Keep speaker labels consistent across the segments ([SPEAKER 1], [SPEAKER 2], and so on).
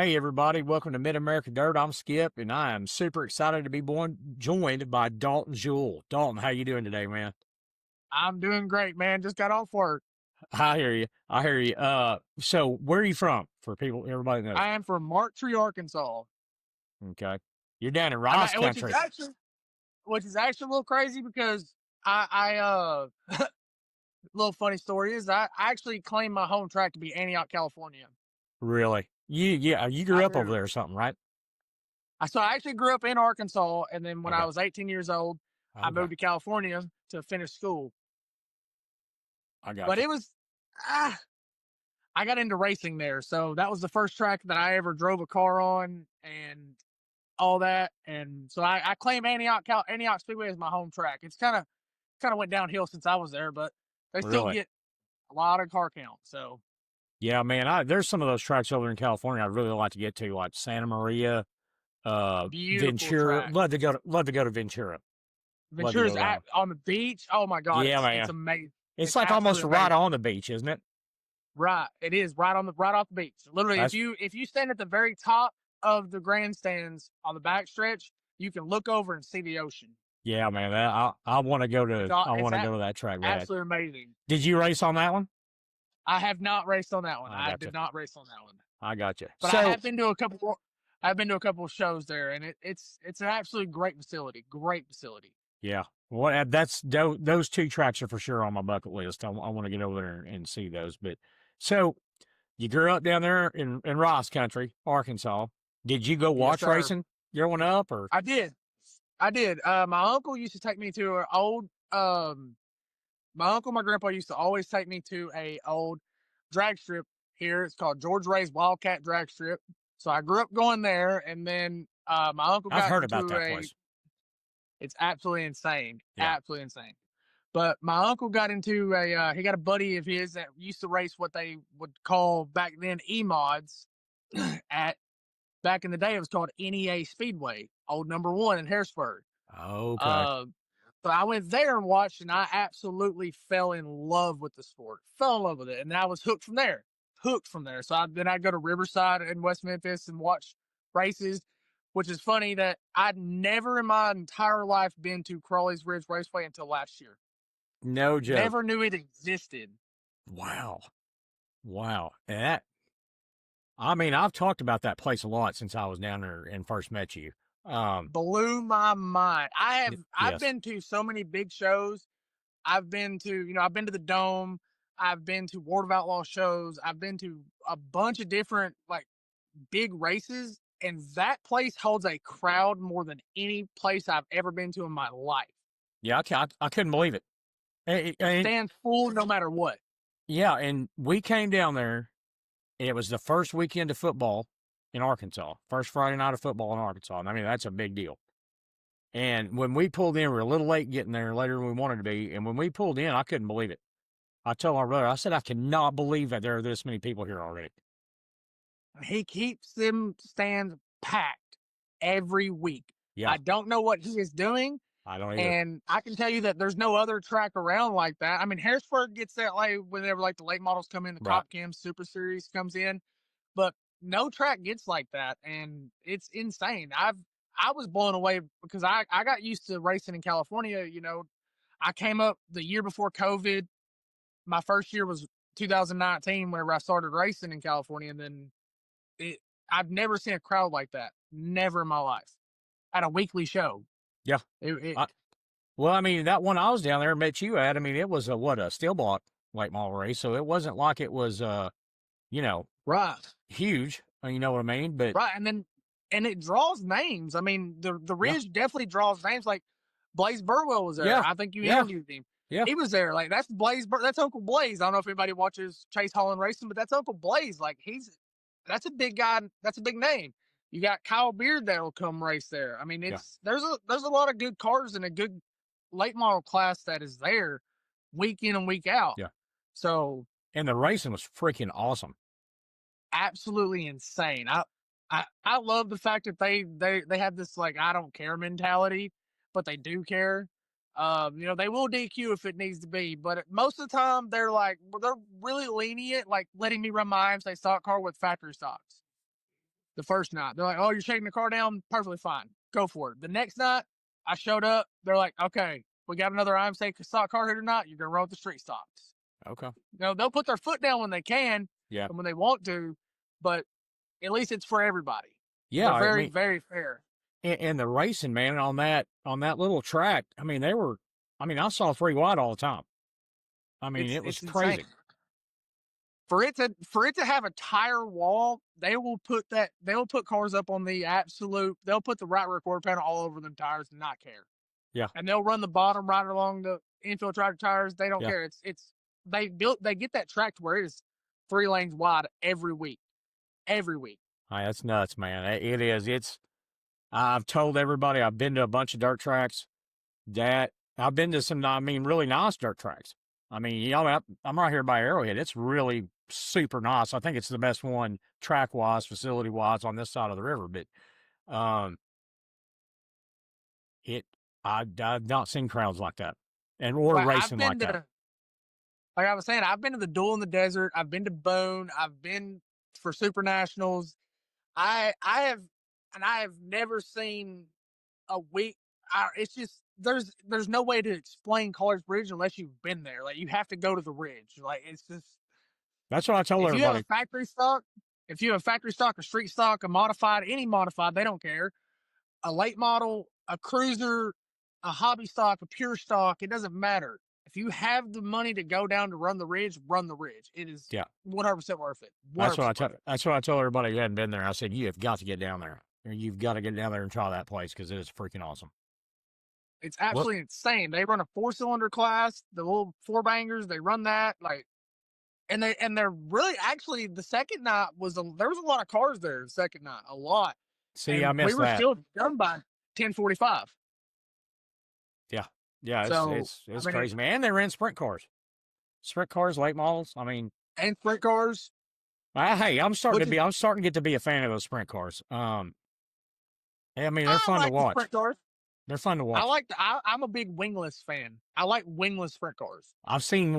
[SPEAKER 1] Hey, everybody. Welcome to Mid-America Dirt. I'm Skip, and I am super excited to be joined by Dalton Jewell. Dalton, how you doing today, man?
[SPEAKER 2] I'm doing great, man. Just got off work.
[SPEAKER 1] I hear you. I hear you. So where are you from? For people, everybody knows.
[SPEAKER 2] I am from Marktree, Arkansas.
[SPEAKER 1] Okay. You're down in
[SPEAKER 2] I'm
[SPEAKER 1] Ross
[SPEAKER 2] at, which is
[SPEAKER 1] country.
[SPEAKER 2] actually which is actually a little crazy because little funny story is I actually claimed my home track to be Antioch, California.
[SPEAKER 1] Really? You
[SPEAKER 2] I
[SPEAKER 1] grew up over
[SPEAKER 2] do.
[SPEAKER 1] there or something, right?
[SPEAKER 2] So I actually grew up in Arkansas, and then when I
[SPEAKER 1] Okay.
[SPEAKER 2] was 18 years old, I
[SPEAKER 1] Okay.
[SPEAKER 2] moved to California to finish school.
[SPEAKER 1] I got
[SPEAKER 2] But
[SPEAKER 1] you.
[SPEAKER 2] it was ah, I got into racing there, so that was the first track that I ever drove a car on, and all that. And so I claim Antioch Speedway as my home track. It's kind of went downhill since I was there, but they still
[SPEAKER 1] Really?
[SPEAKER 2] get a lot of car count. So
[SPEAKER 1] Yeah, man. There's some of those tracks over in California I'd really like to get to, like Santa Maria,
[SPEAKER 2] beautiful
[SPEAKER 1] Ventura.
[SPEAKER 2] track.
[SPEAKER 1] Love to go to Ventura. Love to go
[SPEAKER 2] Ventura's
[SPEAKER 1] to that one.
[SPEAKER 2] on the beach. Oh my god,
[SPEAKER 1] Yeah,
[SPEAKER 2] it's
[SPEAKER 1] man.
[SPEAKER 2] amazing.
[SPEAKER 1] It's
[SPEAKER 2] It's
[SPEAKER 1] like almost
[SPEAKER 2] absolutely
[SPEAKER 1] right
[SPEAKER 2] amazing.
[SPEAKER 1] on the beach, isn't it?
[SPEAKER 2] Right, it is right off the beach. Literally,
[SPEAKER 1] That's
[SPEAKER 2] if you stand at the very top of the grandstands on the back stretch, you can look over and see the ocean.
[SPEAKER 1] yeah, man. I want to go
[SPEAKER 2] It's
[SPEAKER 1] to
[SPEAKER 2] all
[SPEAKER 1] I
[SPEAKER 2] it's
[SPEAKER 1] want to go to that track bad.
[SPEAKER 2] absolutely amazing.
[SPEAKER 1] Did you race on that one?
[SPEAKER 2] I have not raced on that one.
[SPEAKER 1] I
[SPEAKER 2] I
[SPEAKER 1] got you.
[SPEAKER 2] did not race on that one.
[SPEAKER 1] I got you.
[SPEAKER 2] But I
[SPEAKER 1] So
[SPEAKER 2] have been to a couple. I've been to a couple of shows there, and it's an absolutely great facility. Great facility.
[SPEAKER 1] yeah, well, those two tracks are for sure on my bucket list. I want to get over there and see those. But so you grew up down there in Ross Country, Arkansas. Did you go
[SPEAKER 2] Yes,
[SPEAKER 1] watch
[SPEAKER 2] sir.
[SPEAKER 1] racing growing up, or
[SPEAKER 2] I did. I did. My uncle used to take me to an old. My grandpa used to always take me to a old drag strip here. It's called George Ray's Wildcat Drag Strip. So I grew up going there, and then my uncle
[SPEAKER 1] I've
[SPEAKER 2] got
[SPEAKER 1] heard about
[SPEAKER 2] into
[SPEAKER 1] that
[SPEAKER 2] a.
[SPEAKER 1] place?
[SPEAKER 2] It's absolutely insane.
[SPEAKER 1] Yeah.
[SPEAKER 2] Absolutely insane. But my uncle got into a he got a buddy of his that used to race what they would call back then E-mods at back in the day it was called NEA Speedway, old number 1 in Harrisburg.
[SPEAKER 1] Okay.
[SPEAKER 2] Uh, so I went there and watched, and I absolutely fell in love with the sport. Fell in love with it, and I was hooked from there. Hooked from there. So then I'd go to Riverside in West Memphis and watch races, which is funny that I'd never in my entire life been to Crawley's Ridge Raceway until last year.
[SPEAKER 1] No joke.
[SPEAKER 2] Never knew it existed.
[SPEAKER 1] Wow. Wow. I mean, I've talked about that place a lot since I was down there and first met you. Um,
[SPEAKER 2] Blew my mind. I've
[SPEAKER 1] yes.
[SPEAKER 2] been to so many big shows. I've been to the Dome. I've been to World of Outlaw shows. I've been to a bunch of different like big races, and that place holds a crowd more than any place I've ever been to in my life.
[SPEAKER 1] Yeah, I couldn't believe it. And
[SPEAKER 2] Stands full no matter what.
[SPEAKER 1] yeah, and we came down there. And it was the first weekend of football in Arkansas, first Friday night of football in Arkansas. And I mean, that's a big deal. And when we pulled in, we were a little late getting there, later than we wanted to be. And when we pulled in, I couldn't believe it. I told my brother, I said, I cannot believe that there are this many people here already.
[SPEAKER 2] He keeps them stands packed every week.
[SPEAKER 1] Yeah,
[SPEAKER 2] I don't know what he is doing.
[SPEAKER 1] I don't either.
[SPEAKER 2] And I can tell you that there's no other track around like that. I mean, Harrisburg gets that way whenever like the late models come in, the
[SPEAKER 1] Right.
[SPEAKER 2] Top Cam Super Series comes in, but no track gets like that, and it's insane. I was blown away because I got used to racing in California. I came up the year before COVID. My first year was 2019 whenever I started racing in California, and then it I've never seen a crowd like that. Never in my life at a weekly show.
[SPEAKER 1] Yeah.
[SPEAKER 2] It, it
[SPEAKER 1] I, well, I mean, that one I was down there and met you at, I mean, it was a steel block late model race. So it wasn't like it was, you know,
[SPEAKER 2] right.
[SPEAKER 1] huge. You know what I mean? But
[SPEAKER 2] Right, and it draws names. I mean, the
[SPEAKER 1] yeah,
[SPEAKER 2] Ridge definitely draws names. Like Blaze Burwell was there.
[SPEAKER 1] yeah,
[SPEAKER 2] I think you
[SPEAKER 1] yeah,
[SPEAKER 2] interviewed him.
[SPEAKER 1] yeah,
[SPEAKER 2] He was there. Like that's Uncle Blaze. I don't know if anybody watches Chase Holland racing, but that's Uncle Blaze. Like that's a big guy. That's a big name. You got Kyle Beard that'll come race there. I mean,
[SPEAKER 1] yeah,
[SPEAKER 2] there's a lot of good cars and a good late model class that is there week in and week out.
[SPEAKER 1] yeah.
[SPEAKER 2] So
[SPEAKER 1] And the racing was freaking awesome.
[SPEAKER 2] absolutely insane. I love the fact that they have this like I don't care mentality, but they do care. They will DQ if it needs to be, but most of the time they're really lenient, like letting me run my IMSA stock car with factory stocks. the first night. They're like, "Oh, you're shaking the car down? Perfectly fine. Go for it." The next night, I showed up. They're like, "Okay, we got another IMSA stock car here tonight. You're gonna run with the street stocks."
[SPEAKER 1] Okay.
[SPEAKER 2] You know, they'll put their foot down when they can
[SPEAKER 1] Yeah.
[SPEAKER 2] and when they want to, but at least it's for everybody.
[SPEAKER 1] Yeah.
[SPEAKER 2] They're
[SPEAKER 1] I
[SPEAKER 2] very,
[SPEAKER 1] mean,
[SPEAKER 2] very fair.
[SPEAKER 1] and the racing, man, on that little track. I mean, they were. I mean, I saw 3 wide all the time. I mean, it was
[SPEAKER 2] It's insane.
[SPEAKER 1] crazy.
[SPEAKER 2] For it to have a tire wall, they'll put cars up on the absolute. They'll put the right rear quarter panel all over them tires and not care.
[SPEAKER 1] Yeah.
[SPEAKER 2] And they'll run the bottom right along the infiltrator tires. They don't
[SPEAKER 1] Yeah.
[SPEAKER 2] care. They get that track to where it is 3 lanes wide every week. Every week.
[SPEAKER 1] Hey, that's nuts, man. It is. I've told everybody I've been to a bunch of dirt tracks. That I've been to some, I mean, really nice dirt tracks. I mean, you know, I'm right here by Arrowhead. It's really super nice. I think it's the best one track wise, facility wise on this side of the river. But um, I've not seen crowds like that, and or
[SPEAKER 2] But
[SPEAKER 1] racing like that.
[SPEAKER 2] like I was saying, I've been to the Duel in the Desert. I've been to Boone. I've been for Super Nationals. I have never seen a week. It's just there's no way to explain College Bridge unless you've been there. Like you have to go to the ridge. Like it's just
[SPEAKER 1] That's what I told
[SPEAKER 2] if you have
[SPEAKER 1] everybody.
[SPEAKER 2] a factory stock, if you have a factory stock, a street stock, a modified, any modified, they don't care. A late model, a cruiser, a hobby stock, a pure stock, it doesn't matter. If you have the money to go down to run the ridge, run the ridge. It is
[SPEAKER 1] Yeah.
[SPEAKER 2] 100% worth it. 100%
[SPEAKER 1] That's what I told everybody who hadn't been there. I said, you have got to get down there. You've got to get down there and try that place because it is freaking awesome.
[SPEAKER 2] It's absolutely insane. They run a 4-cylinder class, the little 4-bangers. They run that and they're really actually the second night there was a lot of cars there. The second night, a lot.
[SPEAKER 1] See,
[SPEAKER 2] and
[SPEAKER 1] I missed
[SPEAKER 2] we were
[SPEAKER 1] that.
[SPEAKER 2] still done by 10:45.
[SPEAKER 1] Yeah, yeah,
[SPEAKER 2] So,
[SPEAKER 1] it's crazy, man. And they ran sprint cars, late models. I mean,
[SPEAKER 2] and sprint cars.
[SPEAKER 1] Hey, I'm starting to get to be a fan of those sprint cars. I mean, they're fun to watch.
[SPEAKER 2] Sprint cars.
[SPEAKER 1] They're fun to watch.
[SPEAKER 2] I'm a big wingless fan. I like wingless sprint cars.
[SPEAKER 1] I've seen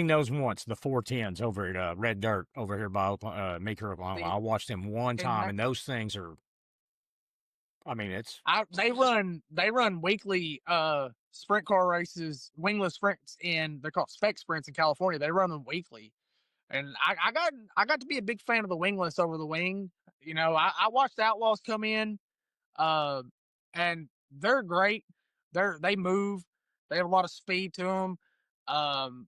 [SPEAKER 1] those once, the 410s over at Red Dirt over here by Meeker, Oklahoma. I watched them one time, and those things are. I mean,
[SPEAKER 2] they run weekly sprint car races, wingless sprints they're called spec sprints in California. They run them weekly, and I got to be a big fan of the wingless over the wing. You know, I watched the Outlaws come in, and they're great. They move. They have a lot of speed to them.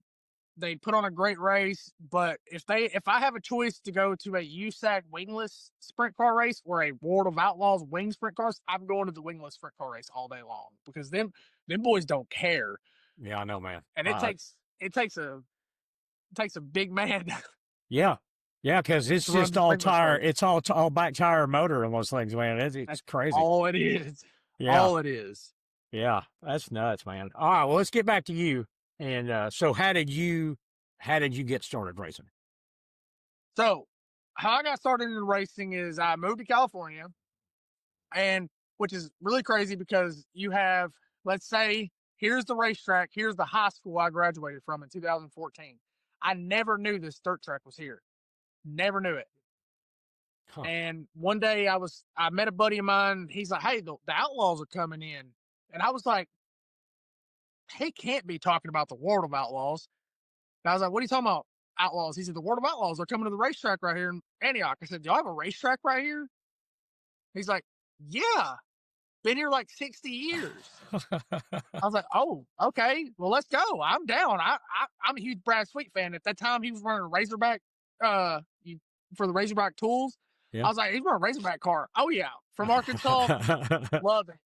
[SPEAKER 2] They put on a great race. But if I have a choice to go to a USAC wingless sprint car race or a World of Outlaws wing sprint cars, I'm going to the wingless sprint car race all day long because them boys don't care.
[SPEAKER 1] Yeah, I know, man.
[SPEAKER 2] And it takes a big man.
[SPEAKER 1] Yeah. Yeah, because it's just all tire. It's all back tire motor and those things, man. It's crazy.
[SPEAKER 2] All it is.
[SPEAKER 1] Yeah.
[SPEAKER 2] All it is.
[SPEAKER 1] Yeah, that's nuts, man. All right, well, let's get back to you. And so, how did you get started racing?
[SPEAKER 2] So, how I got started in racing is I moved to California, and which is really crazy because you have, let's say, here's the racetrack, here's the high school I graduated from in 2014. I never knew this dirt track was here. Never knew it. Huh. And one day I met a buddy of mine. He's like, "Hey, the Outlaws are coming in," and I was like, "He can't be talking about the World of Outlaws." And I was like, "What are you talking about, Outlaws?" He said, "The World of Outlaws are coming to the racetrack right here in Antioch." I said, "Do y'all have a racetrack right here?" He's like, "Yeah, been here like 60 years." I was like, "Oh, okay. Well, let's go. I'm down. I'm a huge Brad Sweet fan. At that time, he was running a Razorback for the Razorback tools. Yeah. I was like, he's running a Razorback car. Oh, yeah. From Arkansas. Love it.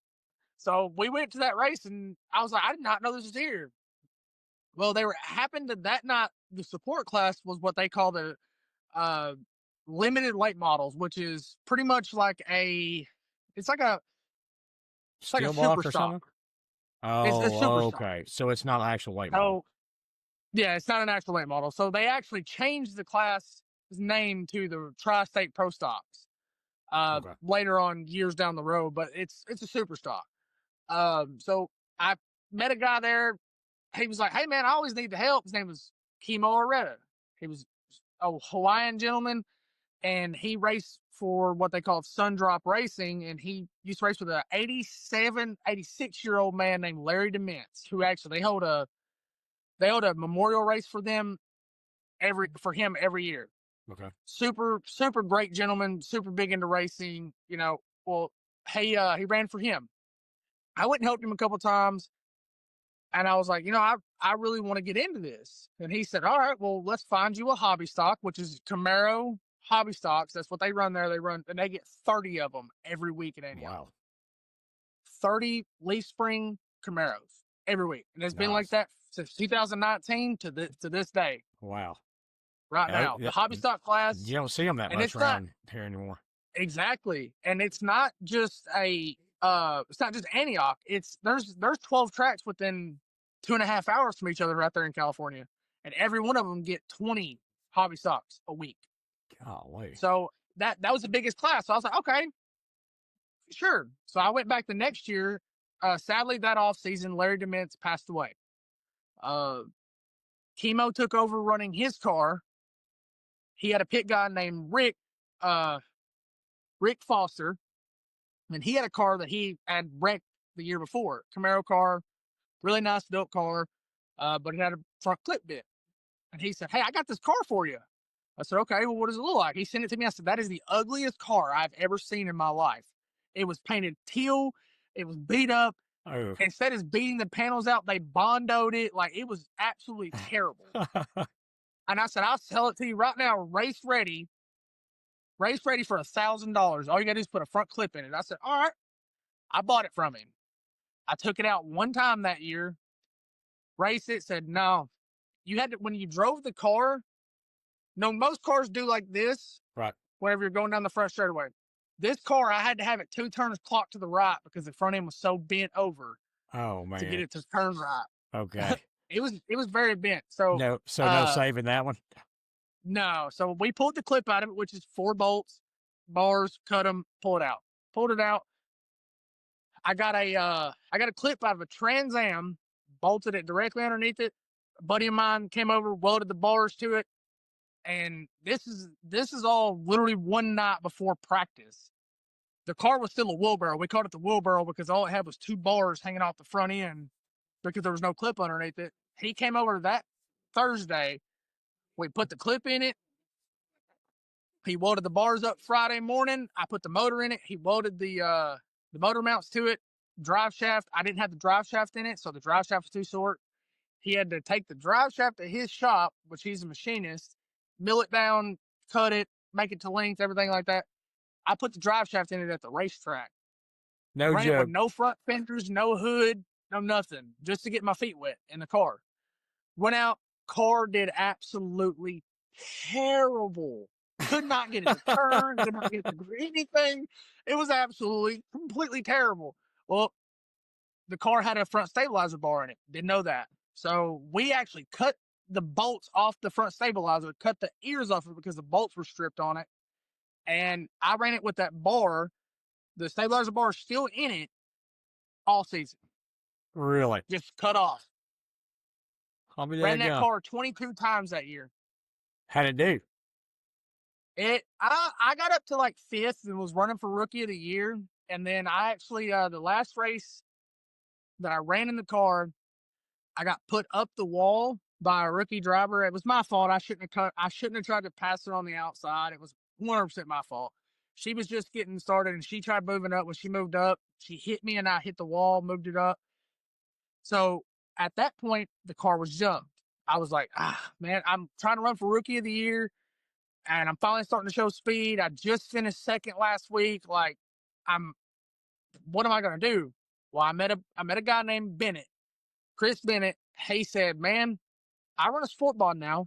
[SPEAKER 2] So we went to that race, and I was like, I did not know this was here. Well, happened that night, the support class was what they call the limited late models, which is pretty much like it's like a super stock.
[SPEAKER 1] Oh, okay. So it's not actual late model.
[SPEAKER 2] Yeah, it's not an actual late model. So they actually changed the class name to the Tri-State Pro Stocks later on, years down the road, but it's a super stock. So I met a guy there. He was like, "Hey man, I always need the help." His name was Kimo Areta. He was a Hawaiian gentleman. and he raced for what they call Sun Drop Racing, and he used to race with a 86-year-old man named Larry Dements, who actually they hold a memorial race for him every year.
[SPEAKER 1] Okay.
[SPEAKER 2] Super great gentleman, super big into racing. Well, he ran for him. I went and helped him a couple times, and I was like, I really want to get into this. And he said, all right, well, let's find you a hobby stock, which is Camaro hobby stocks. That's what they run there. And they get 30 of them every week at Antioch.
[SPEAKER 1] Wow.
[SPEAKER 2] 30 leaf spring Camaros every week. And it's been like
[SPEAKER 1] Nice.
[SPEAKER 2] that since 2019 to this day.
[SPEAKER 1] Wow.
[SPEAKER 2] Right now, the hobby stock class.
[SPEAKER 1] You don't see them that much around here anymore.
[SPEAKER 2] Exactly. And it's not just Antioch. There's 12 tracks within 2.5 hours from each other right there in California. And every one of them get 20 hobby stocks a week.
[SPEAKER 1] Golly.
[SPEAKER 2] So that was the biggest class. So I was like, okay, sure. So I went back the next year. Sadly, that off season, Larry Dements passed away. Chemo took over running his car. He had a pit guy named Rick Foster, and he had a car that he had wrecked the year before. Camaro car, really nice built car, but it had a front clip bit. And he said, hey, I got this car for you. I said, okay, well, what does it look like? He sent it to me. I said, that is the ugliest car I've ever seen in my life. It was painted teal. It was beat up.
[SPEAKER 1] Oh.
[SPEAKER 2] Instead of beating the panels out, they bondoed it. Like, it was absolutely terrible. And I said, I'll sell it to you right now, race ready for $1,000. All you got to do is put a front clip in it. I said, all right. I bought it from him. I took it out one time that year, raced it, said, no. You had to, when you drove the car, most cars do like this.
[SPEAKER 1] Right.
[SPEAKER 2] Whenever you're going down the front straightaway. This car, I had to have it 2 turns clocked to the right because the front end was so bent over.
[SPEAKER 1] Oh, man.
[SPEAKER 2] To get it to turn right.
[SPEAKER 1] Okay.
[SPEAKER 2] It was very bent. So
[SPEAKER 1] no saving that one.
[SPEAKER 2] No. So we pulled the clip out of it, which is 4 bolts, bars, cut them, pull it out. Pulled it out. I got a clip out of a Trans Am, bolted it directly underneath it. A buddy of mine came over, welded the bars to it. And this is all literally one night before practice. The car was still a wheelbarrow. We called it the wheelbarrow because all it had was 2 bars hanging off the front end because there was no clip underneath it. He came over that Thursday. We put the clip in it. He welded the bars up Friday morning. I put the motor in it. He welded the motor mounts to it. Drive shaft. I didn't have the drive shaft in it, so the drive shaft was too short. He had to take the drive shaft to his shop, which he's a machinist, mill it down, cut it, make it to length, everything like that. I put the drive shaft in it at the racetrack.
[SPEAKER 1] No
[SPEAKER 2] Ran
[SPEAKER 1] joke.
[SPEAKER 2] it with no front fenders, no hood, no nothing, just to get my feet wet in the car. Went out, car did absolutely terrible. Could not get it to turn, could not get it to do anything. It was absolutely, completely terrible. Well, the car had a front stabilizer bar in it. Didn't know that. So we actually cut the bolts off the front stabilizer, cut the ears off it because the bolts were stripped on it. And I ran it with that bar, the stabilizer bar still in it, all season.
[SPEAKER 1] Really?
[SPEAKER 2] Just cut off.
[SPEAKER 1] I'll be
[SPEAKER 2] Ran that car 22 times that year.
[SPEAKER 1] How'd it do?
[SPEAKER 2] I got up to like 5th and was running for Rookie of the Year. And then I actually, the last race that I ran in the car, I got put up the wall by a rookie driver. It was my fault. I shouldn't have tried to pass her on the outside. It was 100% my fault. She was just getting started and she tried moving up. When she moved up, she hit me and I hit the wall, moved it up. So at that point, the car was jumped. I was like, man, I'm trying to run for Rookie of the Year and I'm finally starting to show speed. I just finished second last week. Like, what am I going to do? Well, I met a guy named Bennett, Chris Bennett. He said, man, I run a sport bod now.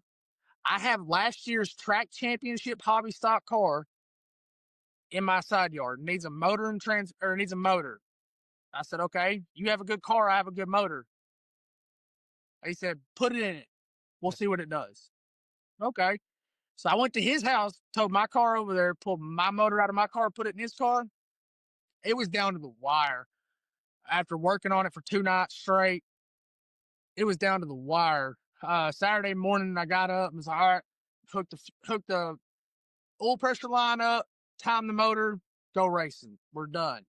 [SPEAKER 2] I have last year's track championship hobby stock car in my side yard. It needs a motor it needs a motor. I said, okay, you have a good car. I have a good motor. He said, put it in it. We'll see what it does. Okay. So I went to his house, towed my car over there, pulled my motor out of my car, put it in his car. It was down to the wire. After working on it for 2 nights straight, it was down to the wire. Saturday morning, I got up and was like, all right, hooked the oil pressure line up, time the motor, go racing. We're done.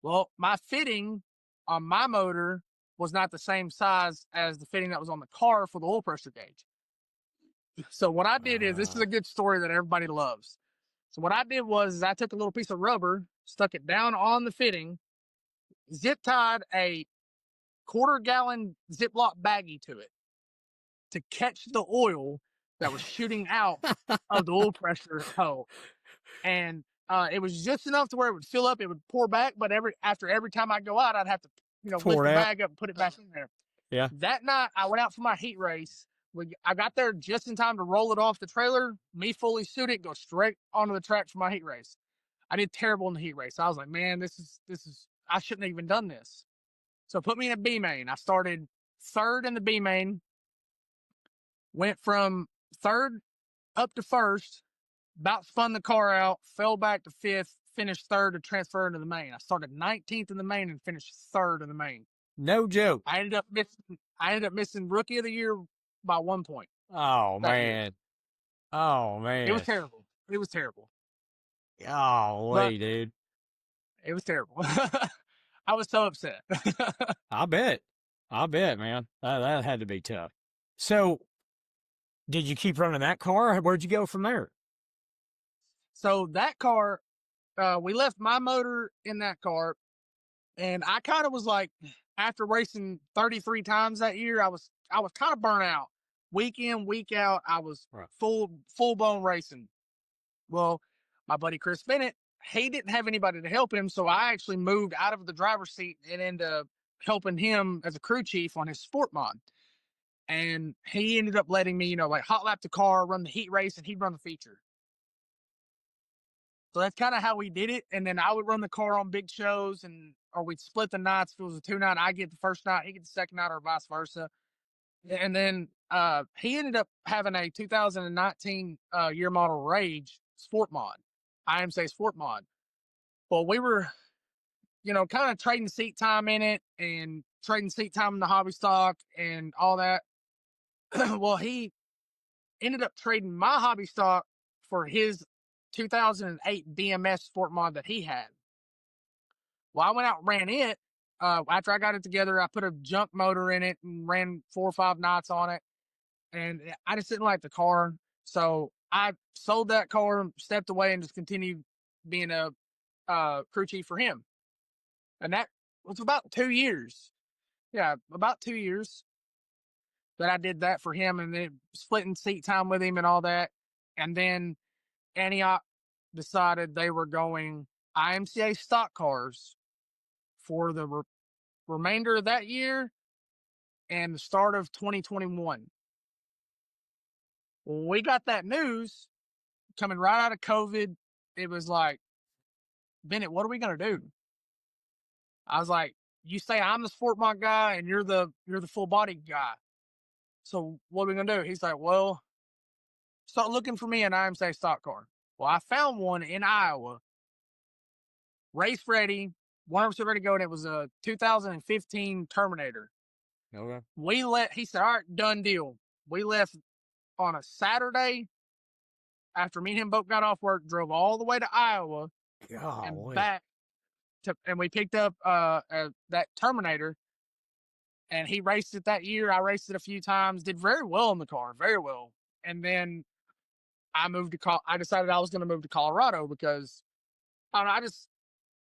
[SPEAKER 2] Well, my fitting on my motor was not the same size as the fitting that was on the car for the oil pressure gauge. So what I did is, this is a good story that everybody loves. So what I did was I took a little piece of rubber, stuck it down on the fitting, zip tied a quarter-gallon Ziploc baggie to it to catch the oil that was shooting out of the oil pressure hole. And it was just enough to where it would fill up, it would pour back, but after every time I go out, I'd have to, lift
[SPEAKER 1] Pour
[SPEAKER 2] the
[SPEAKER 1] it out.
[SPEAKER 2] bag up and put it back in there.
[SPEAKER 1] Yeah.
[SPEAKER 2] That night, I went out for my heat race. I got there just in time to roll it off the trailer, me fully suited, go straight onto the track for my heat race. I did terrible in the heat race. I was like, man, this is I shouldn't have even done this. So put me in a B main. I started third in the B main, went from third up to first, about spun the car out, fell back to fifth, finished third to transfer into the main. I started 19th in the main and finished third in the main.
[SPEAKER 1] No joke.
[SPEAKER 2] I ended up missing rookie of the year by 1 point.
[SPEAKER 1] Oh
[SPEAKER 2] that year.
[SPEAKER 1] man. Oh man.
[SPEAKER 2] It was terrible. It was terrible.
[SPEAKER 1] Golly, dude.
[SPEAKER 2] It was terrible. I was so upset.
[SPEAKER 1] I bet. Man. That had to be tough. So, did you keep running that car? Where'd you go from there?
[SPEAKER 2] So that car, we left my motor in that car, and I kind of was like, after racing 33 times that year, I was kind of burnt out. Week in, week out, I was
[SPEAKER 1] Right.
[SPEAKER 2] full blown racing. Well, my buddy Chris Bennett, he didn't have anybody to help him, so I actually moved out of the driver's seat and into helping him as a crew chief on his sport mod. And he ended up letting me, like hot lap the car, run the heat race, and he'd run the feature. So that's kind of how we did it. And then I would run the car on big shows, or we'd split the nights. If it was a 2-night, I get the first night, he get the second night, or vice versa. And then he ended up having a 2019 year model Rage sport mod, IMC sport mod. Well, we were, kind of trading seat time in it and trading seat time in the hobby stock and all that. Well, he ended up trading my hobby stock for his 2008 DMS sport mod that he had. Well, I went out and ran it. After I got it together, I put a junk motor in it and ran 4 or 5 nights on it. And I just didn't like the car. So I sold that car, stepped away, and just continued being a crew chief for him. And that was about 2 years. Yeah, about 2 years that I did that for him, and then splitting seat time with him and all that. And then Antioch decided they were going IMCA stock cars for the remainder of that year and the start of 2021. When we got that news coming right out of COVID, it was like, Bennett, what are we gonna do? I was like, you say I'm the sport mod guy and you're the full body guy. So what are we gonna do? He's like, well, start looking for me an IMCA stock car. Well, I found one in Iowa, race ready, 100% ready to go, and it was a 2015 Terminator.
[SPEAKER 1] Okay.
[SPEAKER 2] He said, all right, done deal. We left on a Saturday after me and him both got off work, drove all the way to Iowa and back and we picked up that Terminator, and he raced it that year. I raced it a few times, did very well in the car, very well. And then I decided I was going to move to Colorado because I don't know,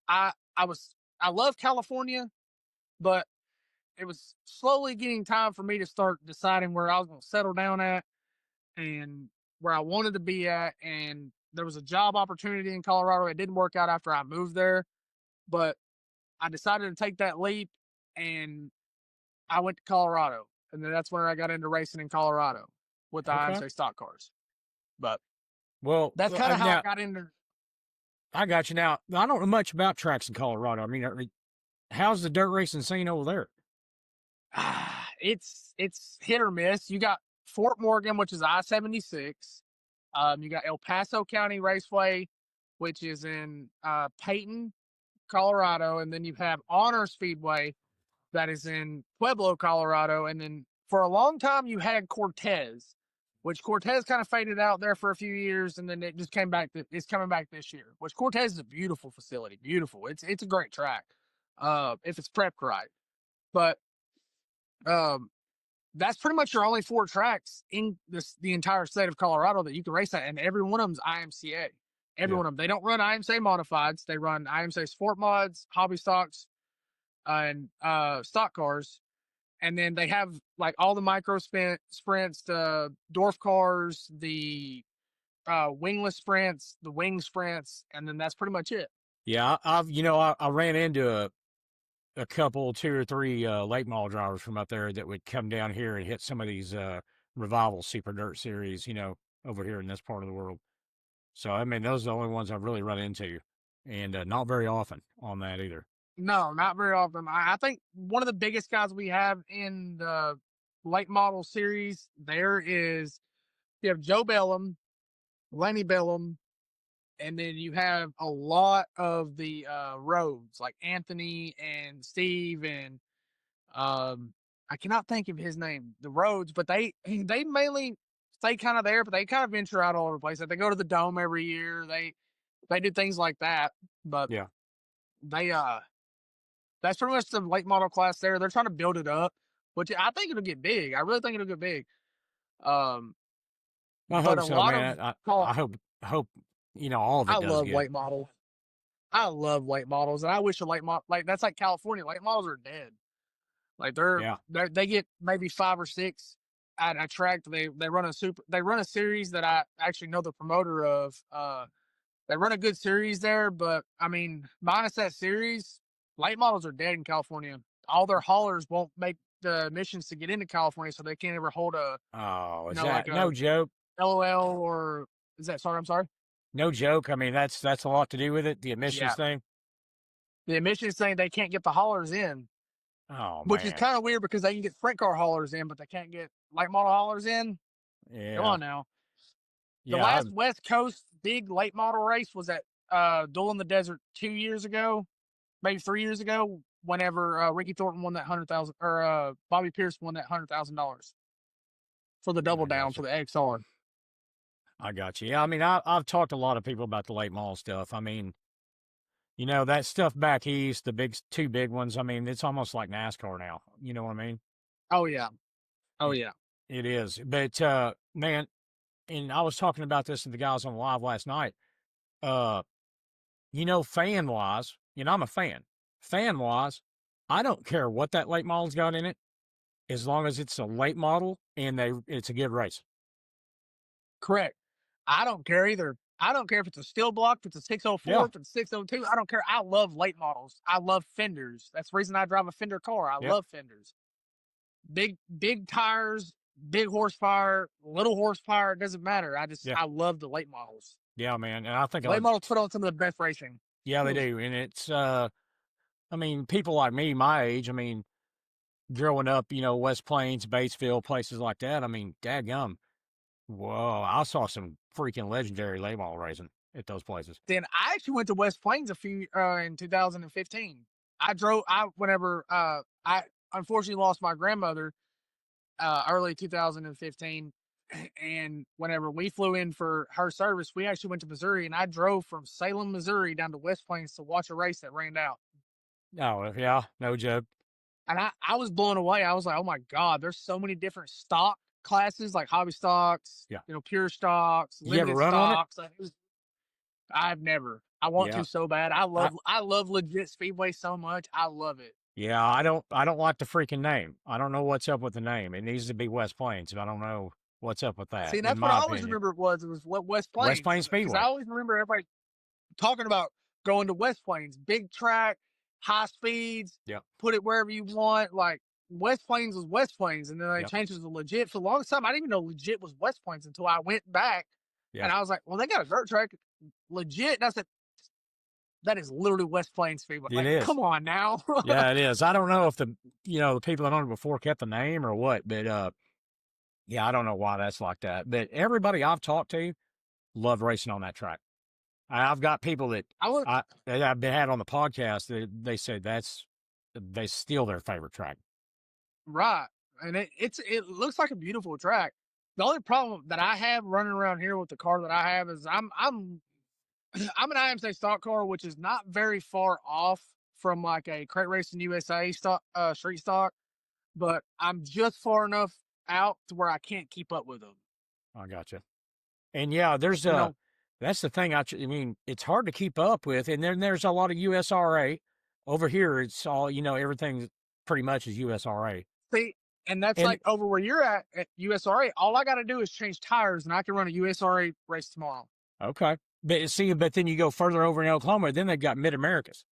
[SPEAKER 2] I love California, but it was slowly getting time for me to start deciding where I was going to settle down at and where I wanted to be at. And there was a job opportunity in Colorado. It didn't work out after I moved there, but I decided to take that leap and I went to Colorado. And then that's where I got into racing in Colorado with the IMCA stock cars. But that's kind of how I got into.
[SPEAKER 1] I got you now. I don't know much about tracks in Colorado. I mean, how's the dirt racing scene over there?
[SPEAKER 2] It's hit or miss. You got Fort Morgan, which is I-76. You got El Paso County Raceway, which is in Peyton, Colorado, and then you have Honor Speedway that is in Pueblo, Colorado, and then for a long time you had Cortez, which Cortez kind of faded out there for a few years, and then it just came back. It's coming back this year. Which Cortez is a beautiful facility, beautiful. It's a great track, if it's prepped right. But um, that's pretty much your only 4 tracks in the entire state of Colorado that you can race at, and every one of them's IMCA. Every
[SPEAKER 1] Yeah.
[SPEAKER 2] one of them. They don't run IMCA modifieds. They run IMCA sport mods, hobby stocks, and stock cars. And then they have like all the micro sprints, the dwarf cars, the wingless sprints, the wing sprints, and then that's pretty much it.
[SPEAKER 1] Yeah, I ran into a couple, 2 or 3 late model drivers from up there that would come down here and hit some of these revival super dirt series, over here in this part of the world. So I mean, those are the only ones I've really run into, and not very often on that either.
[SPEAKER 2] No, not very often. I think one of the biggest guys we have in the late model series there is you have Joe Bellum, Lenny Bellum, and then you have a lot of the roads like Anthony and Steve and I cannot think of his name, the roads, but they mainly stay kind of there, but they kind of venture out all over the place. Like they go to the dome every year. They do things like that, but
[SPEAKER 1] Yeah,
[SPEAKER 2] they that's pretty much the late model class there. They're trying to build it up, which I think it'll get big. I really think it'll get big. Um,
[SPEAKER 1] I
[SPEAKER 2] but
[SPEAKER 1] hope
[SPEAKER 2] a
[SPEAKER 1] so,
[SPEAKER 2] lot of
[SPEAKER 1] man. I
[SPEAKER 2] call.
[SPEAKER 1] I hope all of
[SPEAKER 2] I
[SPEAKER 1] it does
[SPEAKER 2] love
[SPEAKER 1] good.
[SPEAKER 2] late models. I love late models, and I wish a late model like that's like California. Late models are dead. Like
[SPEAKER 1] Yeah.
[SPEAKER 2] they get maybe 5 or 6 at a track. They run a series that I actually know the promoter of. They run a good series there, but I mean, minus that series, late models are dead in California. All their haulers won't make the missions to get into California, so they can't ever hold a
[SPEAKER 1] Oh, is
[SPEAKER 2] like
[SPEAKER 1] that
[SPEAKER 2] a
[SPEAKER 1] no joke?
[SPEAKER 2] LOL or is that sorry? I'm sorry.
[SPEAKER 1] No joke. I mean, that's a lot to do with it. The emissions
[SPEAKER 2] Yeah,
[SPEAKER 1] thing.
[SPEAKER 2] the emissions saying they can't get the haulers in,
[SPEAKER 1] Oh
[SPEAKER 2] which is
[SPEAKER 1] man.
[SPEAKER 2] kind of weird because they can get sprint car haulers in, but they can't get late model haulers in. Come
[SPEAKER 1] Yeah.
[SPEAKER 2] on now. The
[SPEAKER 1] Yeah.
[SPEAKER 2] last West Coast big late model race was at Duel in the Desert 2 years ago, maybe 3 years ago. Whenever Ricky Thornton won that 100,000, or Bobby Pierce won that $100,000 for the double
[SPEAKER 1] I
[SPEAKER 2] down
[SPEAKER 1] got
[SPEAKER 2] for
[SPEAKER 1] you.
[SPEAKER 2] the XR.
[SPEAKER 1] I got you. Yeah. I mean, I've talked to a lot of people about the late model stuff. I mean, that stuff back east, the 2 big ones. I mean, it's almost like NASCAR now. You know what I mean?
[SPEAKER 2] Oh yeah, oh
[SPEAKER 1] It,
[SPEAKER 2] yeah.
[SPEAKER 1] it is. But man, and I was talking about this to the guys on live last night. Uh, fan wise, I'm a fan. Fan wise, I don't care what that late model's got in it, as long as it's a late model and it's a good race.
[SPEAKER 2] Correct. I don't care either. I don't care if it's a steel block, if it's a 604,
[SPEAKER 1] Yeah,
[SPEAKER 2] if it's 602. I don't care. I love late models. I love fenders. That's the reason I drive a fender car. I
[SPEAKER 1] yep,
[SPEAKER 2] love fenders. Big tires, big horsepower, little horsepower. It doesn't matter.
[SPEAKER 1] yeah,
[SPEAKER 2] I love the late models.
[SPEAKER 1] yeah, man. And I think
[SPEAKER 2] Late models put on some of the best racing.
[SPEAKER 1] yeah, they do. And it's I mean, people like me, my age, I mean, growing up, West Plains, Batesville, places like that. I mean, dadgum. Whoa, I saw some freaking legendary late model racing at those places.
[SPEAKER 2] Then I actually went to West Plains in 2015. I whenever I unfortunately lost my grandmother early 2015, and whenever we flew in for her service, we actually went to Missouri, and I drove from Salem, Missouri, down to West Plains to watch a race that rained out.
[SPEAKER 1] Oh, yeah, no joke.
[SPEAKER 2] And I was blown away. I was like, oh my god, there's so many different stock classes like hobby stocks,
[SPEAKER 1] Yeah.
[SPEAKER 2] pure stocks,
[SPEAKER 1] You ever
[SPEAKER 2] limited
[SPEAKER 1] run on it?
[SPEAKER 2] stocks. Like, I've never. I want
[SPEAKER 1] Yeah.
[SPEAKER 2] to so bad. I love legit speedway so much. I love it.
[SPEAKER 1] Yeah, I don't like the freaking name. I don't know what's up with the name. It needs to be West Plains, but I don't know what's up with that,
[SPEAKER 2] See,
[SPEAKER 1] in
[SPEAKER 2] that's what I
[SPEAKER 1] my
[SPEAKER 2] always
[SPEAKER 1] opinion.
[SPEAKER 2] remember it was what West
[SPEAKER 1] West
[SPEAKER 2] Plains,
[SPEAKER 1] Plains
[SPEAKER 2] because I
[SPEAKER 1] Speedway.
[SPEAKER 2] always remember everybody talking about going to West Plains, big track, high speeds,
[SPEAKER 1] Yep.
[SPEAKER 2] put it wherever you want. Like West Plains was West Plains, and then they
[SPEAKER 1] Yep.
[SPEAKER 2] changed it to legit. For the longest time, I didn't even know legit was West Plains until I went back,
[SPEAKER 1] Yeah.
[SPEAKER 2] and I was like, well, they got a dirt track, legit. And I said, that is literally West Plains Speedway.
[SPEAKER 1] It
[SPEAKER 2] Like,
[SPEAKER 1] is.
[SPEAKER 2] come on now.
[SPEAKER 1] Yeah, it is. I don't know if the people that owned it before kept the name or what, but yeah, I don't know why that's like that. But everybody I've talked to love racing on that track. I've got people that I've been had on the podcast that they say they steal their favorite track.
[SPEAKER 2] Right, and it looks like a beautiful track. The only problem that I have running around here with the car that I have is I'm I'm an IMSA stock car, which is not very far off from like a Crate Racing USA stock street stock, but I'm just far enough out to where I can't keep up with them.
[SPEAKER 1] I gotcha. And yeah, there's
[SPEAKER 2] You
[SPEAKER 1] a
[SPEAKER 2] know,
[SPEAKER 1] that's the thing. I mean, it's hard to keep up with, and then there's a lot of USRA. Over here, it's all everything pretty much is USRA.
[SPEAKER 2] see, and that's
[SPEAKER 1] And
[SPEAKER 2] like over where you're at USRA. All I got to do is change tires, and I can run a USRA race tomorrow.
[SPEAKER 1] okay, but see, but then you go further over in Oklahoma, then they've got Mid Americas.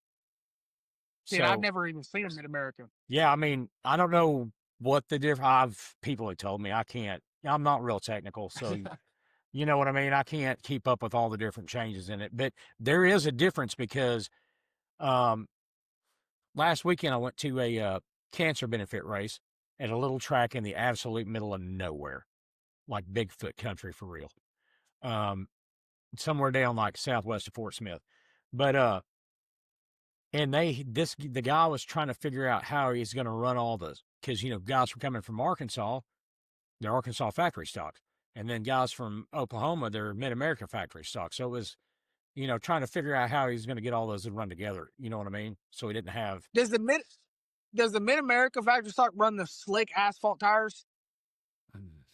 [SPEAKER 2] See, and I've
[SPEAKER 1] So
[SPEAKER 2] never even seen a Mid America.
[SPEAKER 1] yeah, I mean, I don't know what the difference. I've people have told me I can't. I'm not real technical, so you know what I mean. I can't keep up with all the different changes in it, but there is a difference because um, last weekend I went to a cancer benefit race at a little track in the absolute middle of nowhere, like Bigfoot country for real. Um, somewhere down like southwest of Fort Smith, but and the guy was trying to figure out how he's going to run all this because guys were coming from Arkansas, they're Arkansas factory stocks, and then guys from Oklahoma, they're Mid America factory stocks. So it was trying to figure out how he's going to get all those to run together. You know what I mean? So he didn't have.
[SPEAKER 2] Does the Mid America factory stock run the slick asphalt tires?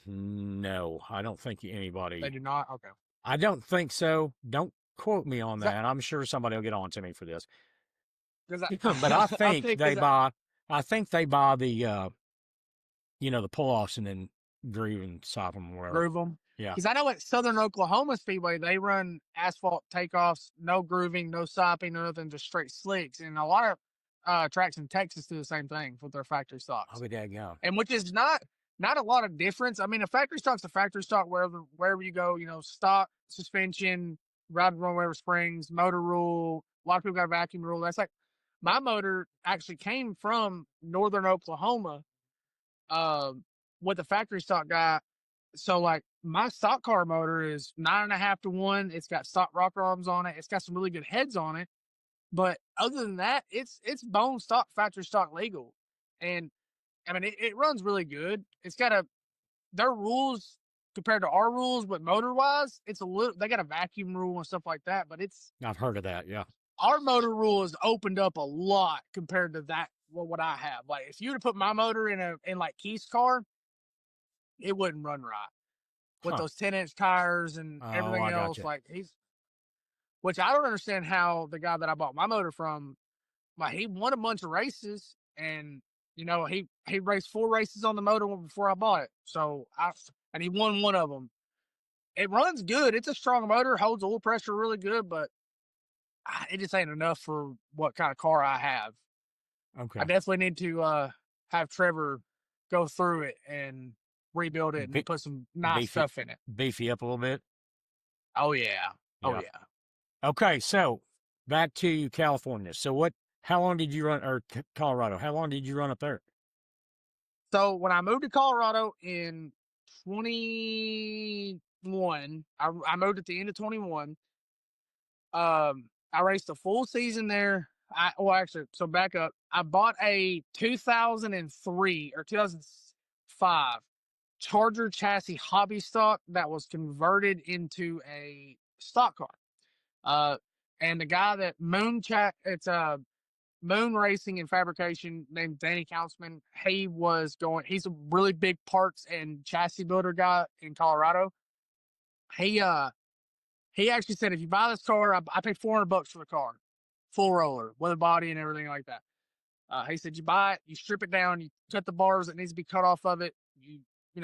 [SPEAKER 1] No, I don't think
[SPEAKER 2] They
[SPEAKER 1] anybody.
[SPEAKER 2] do not. Okay.
[SPEAKER 1] I don't think so. Don't quote me on
[SPEAKER 2] So,
[SPEAKER 1] that. I'm sure somebody will get on to me for this.
[SPEAKER 2] because
[SPEAKER 1] But I
[SPEAKER 2] I
[SPEAKER 1] think
[SPEAKER 2] think
[SPEAKER 1] they
[SPEAKER 2] because
[SPEAKER 1] buy. I think they buy the the pull offs and then groove and sop them or whatever.
[SPEAKER 2] groove them.
[SPEAKER 1] Yeah,
[SPEAKER 2] Because I know at Southern Oklahoma Speedway they run asphalt takeoffs, no grooving, no sopping, no nothing, just straight slicks. And a lot of tracks in Texas do the same thing with their factory
[SPEAKER 1] I'll
[SPEAKER 2] stocks,
[SPEAKER 1] be daggone.
[SPEAKER 2] and which is not a lot of difference. I mean, a factory stock's a factory stock wherever you go. You know, stock suspension, ride run wherever springs, motor rule. A lot of people got a vacuum rule. That's like my motor actually came from Northern Oklahoma with the factory stock guy. So like my stock car motor is 9.5 to 1. It's got stock rocker arms on it. It's got some really good heads on it. But other than that, it's bone stock, factory stock legal. And I mean it runs really good. It's got their rules compared to our rules, but motor wise, it's a little they got a vacuum rule and stuff like that. But it's
[SPEAKER 1] I've heard of that. Yeah.
[SPEAKER 2] our motor rule has opened up a lot compared to that what I have. Like if you were to put my motor in like Keith's car, it wouldn't run right with
[SPEAKER 1] Huh.
[SPEAKER 2] those 10-inch tires and
[SPEAKER 1] Oh,
[SPEAKER 2] everything
[SPEAKER 1] I got
[SPEAKER 2] else.
[SPEAKER 1] you.
[SPEAKER 2] Like which I don't understand how the guy that I bought my motor from, like he won a bunch of races and he raced 4 races on the motor before I bought it. And he won one of them. It runs good. It's a strong motor, holds oil pressure really good, but it just ain't enough for what kind of car I have.
[SPEAKER 1] Okay.
[SPEAKER 2] I definitely need to have Trevor go through it and rebuild it
[SPEAKER 1] Be-
[SPEAKER 2] and put some nice
[SPEAKER 1] beefy,
[SPEAKER 2] stuff in it.
[SPEAKER 1] beefy up a little bit.
[SPEAKER 2] Oh yeah. Oh
[SPEAKER 1] Yeah.
[SPEAKER 2] yeah.
[SPEAKER 1] Okay. So back to California. So what? How long did you run, or Colorado? How long did you run up there?
[SPEAKER 2] So when I moved to Colorado in 21, I moved at the end of 21. I raced a full season there. So back up. I bought a 2003 or 2005 Charger chassis hobby stock that was converted into a stock car. Uh, and the guy that it's Moon Racing and Fabrication named Danny Councilman. He's a really big parts and chassis builder guy in Colorado. He he actually said if you buy this car, I paid $400 for the car, full roller with a body and everything like that. He said you buy it, you strip it down, you cut the bars that needs to be cut off of it,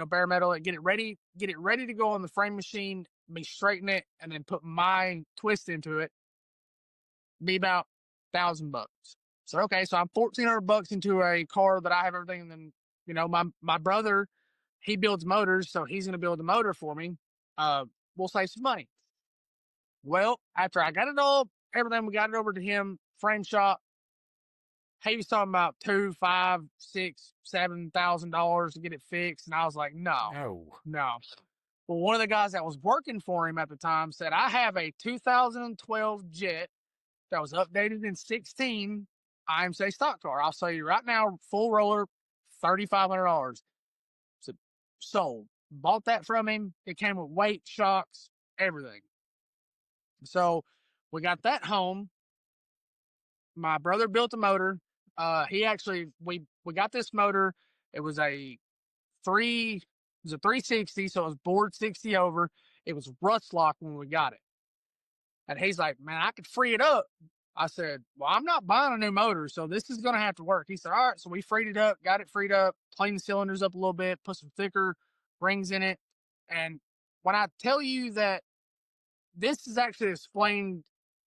[SPEAKER 2] bare metal it, get it ready to go on the frame machine, me straighten it, and then put my twist into it. Be about $1,000. So okay, so I'm $1,400 into a car that I have everything. And then my brother, he builds motors, so he's gonna build the motor for me. We'll save some money. Well, after I got it all, everything, we got it over to him, frame shop. He was talking about $2, $5, $6, $7,000 to get it fixed, and I was like, no,
[SPEAKER 1] Oh,
[SPEAKER 2] no. Well, one of the guys that was working for him at the time said, I have a 2012 Jet that was updated in 16 IMSA stock car. I'll sell you right now, full roller, $3,500. So sold. bought that from him. It came with weight, shocks, everything. So we got that home. My brother built a motor. He actually we got this motor. It was a 360, so it was board 60 over. It was rust lock when we got it. And he's like, man, I could free it up. I said, well, I'm not buying a new motor, so this is going to have to work. He said, all right. So we freed it up, got it freed up, cleaned the cylinders up a little bit, put some thicker rings in it. And when I tell you that this is actually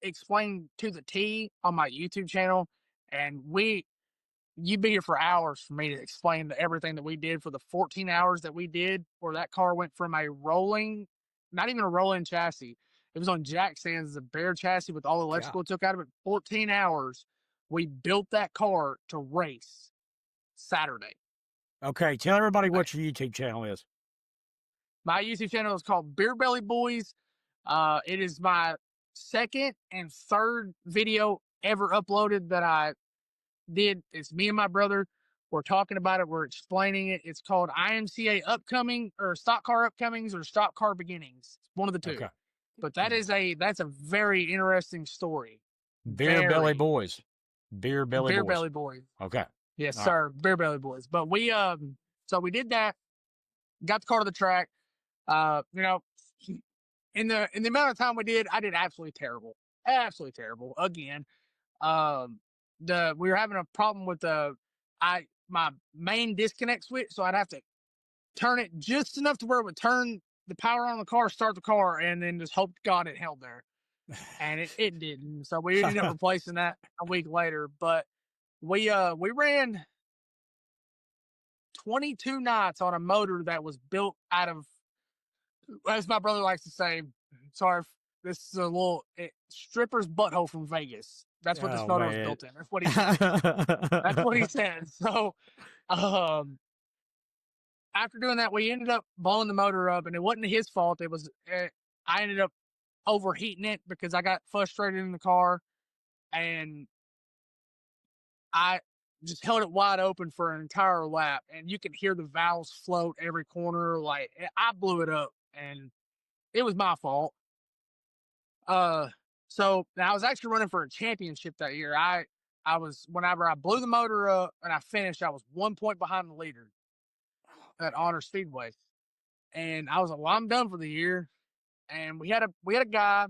[SPEAKER 2] explained to the T on my YouTube channel, and you'd be here for hours for me to explain everything that we did for the 14 hours that we did, where that car went from a rolling, not even a rolling chassis. It was on jack stands, the bare chassis with all the electrical it took out of it. 14 hours. We built that car to race Saturday.
[SPEAKER 1] Okay, tell everybody what your YouTube channel is.
[SPEAKER 2] My YouTube channel is called Beer Belly Boys. It is my second and third video ever uploaded that I did. It's me and my brother. We're talking about it. We're explaining it. It's called IMCA Upcoming, or Stock Car Upcomings, or Stock Car Beginnings. It's one of the two. Okay. But that's a very interesting story.
[SPEAKER 1] Beer Belly Boys. Beer Belly
[SPEAKER 2] Boys.
[SPEAKER 1] Okay.
[SPEAKER 2] Yes, all sir. Right. Beer Belly Boys. But we so we did that. Got the car to the track. You know, in the amount of time we did, I did absolutely terrible. Absolutely terrible. Again. We were having a problem with my main disconnect switch, so I'd have to turn it just enough to where it would turn the power on the car, start the car, and then just hope to God it held there. And it didn't. So we ended up replacing that a week later. But we ran 22 nights on a motor that was built out of, as my brother likes to say, sorry, this is a little stripper's butthole from Vegas. That's what this motor was built in. That's what he said. That's what he said. So, after doing that, we ended up blowing the motor up, and it wasn't his fault. It was I ended up overheating it because I got frustrated in the car, and I just held it wide open for an entire lap, and you can hear the valves float every corner. Like, I blew it up, and it was my fault. So I was actually running for a championship that year. Whenever I blew the motor up and I finished, I was 1 point behind the leader at Honor Speedway. And I was like, well, I'm done for the year. And we had a guy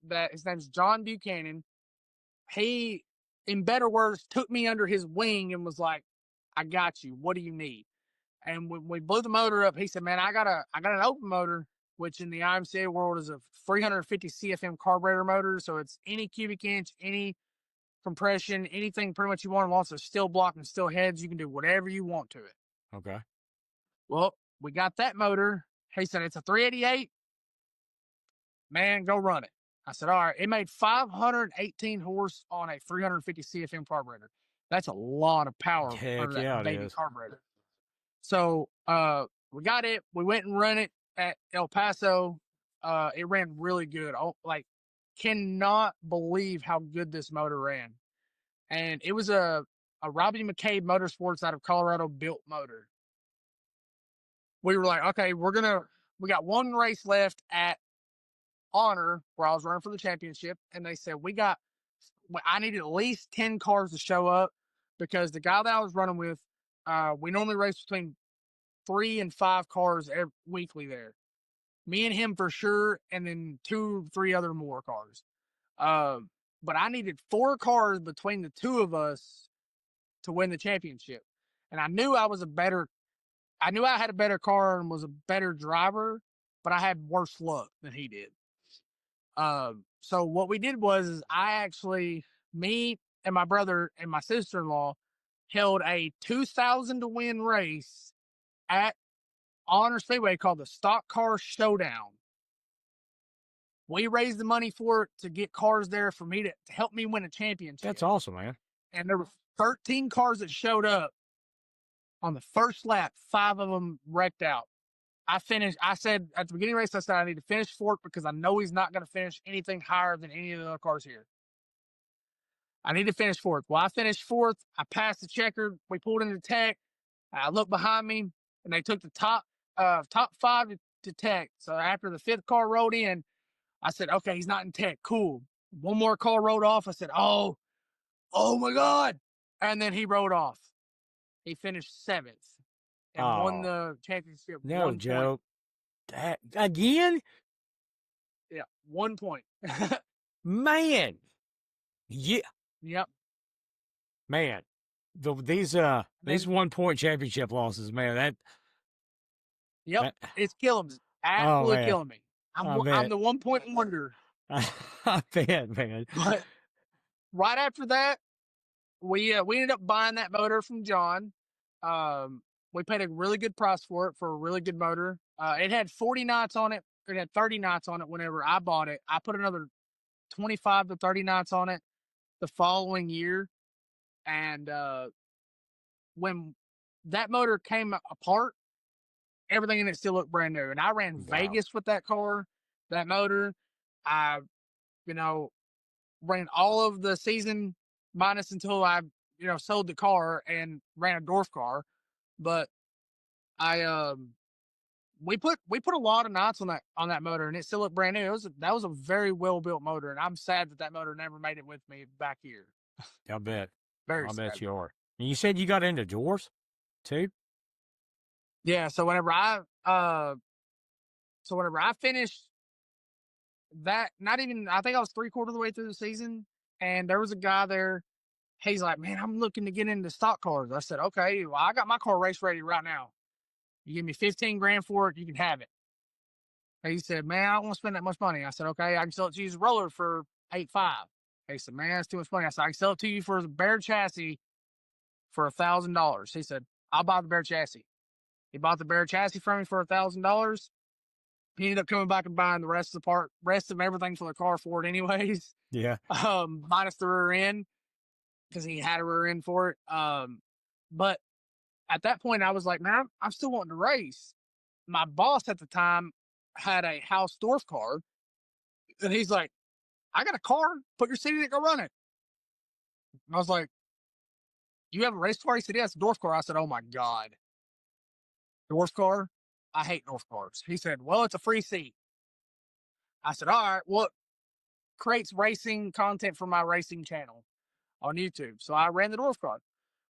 [SPEAKER 2] that his name's John Buchanan. He, in better words, took me under his wing and was like, I got you. What do you need? And when we blew the motor up, he said, man, I got an open motor, which in the IMCA world is a 350 CFM carburetor motor. So it's any cubic inch, any compression, anything pretty much you want. As long as it's still block and still heads, you can do whatever you want to it.
[SPEAKER 1] Okay.
[SPEAKER 2] Well, we got that motor. He said, it's a 388. Man, go run it. I said, all right. It made 518 horse on a 350 CFM carburetor. That's a lot of power for that baby carburetor. So we got it. We went and ran it at El Paso. It ran really good. Cannot believe how good this motor ran. And it was a Robbie McCabe Motorsports out of Colorado built motor. We were like, okay, we got one race left at Honor where I was running for the championship. And they said, I needed at least 10 cars to show up because the guy that I was running with, we normally race between 3 and 5 cars weekly there. Me and him for sure, and then 2, 3 other more cars. But I needed 4 cars between the two of us to win the championship. And I knew I had a better car and was a better driver, but I had worse luck than he did. So what we did was me and my brother and my sister-in-law held a 2,000 to win race at Honor Speedway called the Stock Car Showdown. We raised the money for it to get cars there for me to help me win a championship.
[SPEAKER 1] That's awesome, man.
[SPEAKER 2] And there were 13 cars that showed up. On the first lap, 5 of them wrecked out. I said at the beginning of the race, I need to finish fourth because I know he's not going to finish anything higher than any of the other cars here. I need to finish fourth. Well, I finished fourth. I passed the checker. We pulled into tech. I looked behind me, and they took the top. top 5 to tech. So after the 5th car rolled in, I said, okay, he's not in tech. Cool. One more car rolled off. I said, oh my God. And then he rode off. He finished 7th and won
[SPEAKER 1] Oh,
[SPEAKER 2] the championship
[SPEAKER 1] no
[SPEAKER 2] 1 point.
[SPEAKER 1] joke. That again?
[SPEAKER 2] Yeah, 1 point.
[SPEAKER 1] Man. Yeah.
[SPEAKER 2] Yep.
[SPEAKER 1] Man. These
[SPEAKER 2] And
[SPEAKER 1] these
[SPEAKER 2] then,
[SPEAKER 1] 1 point championship losses, man.
[SPEAKER 2] yep,
[SPEAKER 1] That
[SPEAKER 2] it's killing me.
[SPEAKER 1] oh
[SPEAKER 2] Absolutely
[SPEAKER 1] man.
[SPEAKER 2] killing me.
[SPEAKER 1] I
[SPEAKER 2] I'm
[SPEAKER 1] bet.
[SPEAKER 2] the 1 point wonder.
[SPEAKER 1] I bet, man.
[SPEAKER 2] But right after that, we ended up buying that motor from John. Um, we paid a really good price for it for a really good motor. It had 40 knots on it. It had 30 knots on it whenever I bought it. I put another 25 to 30 knots on it the following year. And when that motor came apart, everything in it still looked brand new. And I ran
[SPEAKER 1] Wow.
[SPEAKER 2] Vegas with that car, that motor. I, you know, ran all of the season minus until I, sold the car and ran a dwarf car. But I we put a lot of knots on that motor and it still looked brand new. That was a very well built motor, and I'm sad that motor never made it with me back here.
[SPEAKER 1] I bet.
[SPEAKER 2] Very
[SPEAKER 1] I bet
[SPEAKER 2] sad.
[SPEAKER 1] you are. And you said you got into dwarfs too?
[SPEAKER 2] Yeah, so whenever I finished that, not even, I think I was 3/4 of the way through the season, and there was a guy there. He's like, "Man, I'm looking to get into stock cars." I said, "Okay, well, I got my car race ready right now. You give me 15 grand for it, you can have it." He said, "Man, I don't want to spend that much money." I said, "Okay, I can sell it to you as a roller for 8.5." He said, "Man, that's too much money." I said, "I can sell it to you for a bare chassis for $1,000." He said, "I'll buy the bare chassis." He bought the bare chassis from me for $1,000. He ended up coming back and buying the rest of everything for the car for it, anyways.
[SPEAKER 1] Yeah.
[SPEAKER 2] Minus the rear end because he had a rear end for it. But at that point, I was like, "Man, I'm still wanting to race." My boss at the time had a house dwarf car, and he's like, "I got a car. Put your seat in it. Go run it." And I was like, "You have a race car?" He said, "Yeah, it's a dwarf car." I said, "Oh my God, dwarf car? I hate dwarf cars." He said, "Well, it's a free seat." I said, "All right, what creates racing content for my racing channel on YouTube?" So I ran the dwarf car.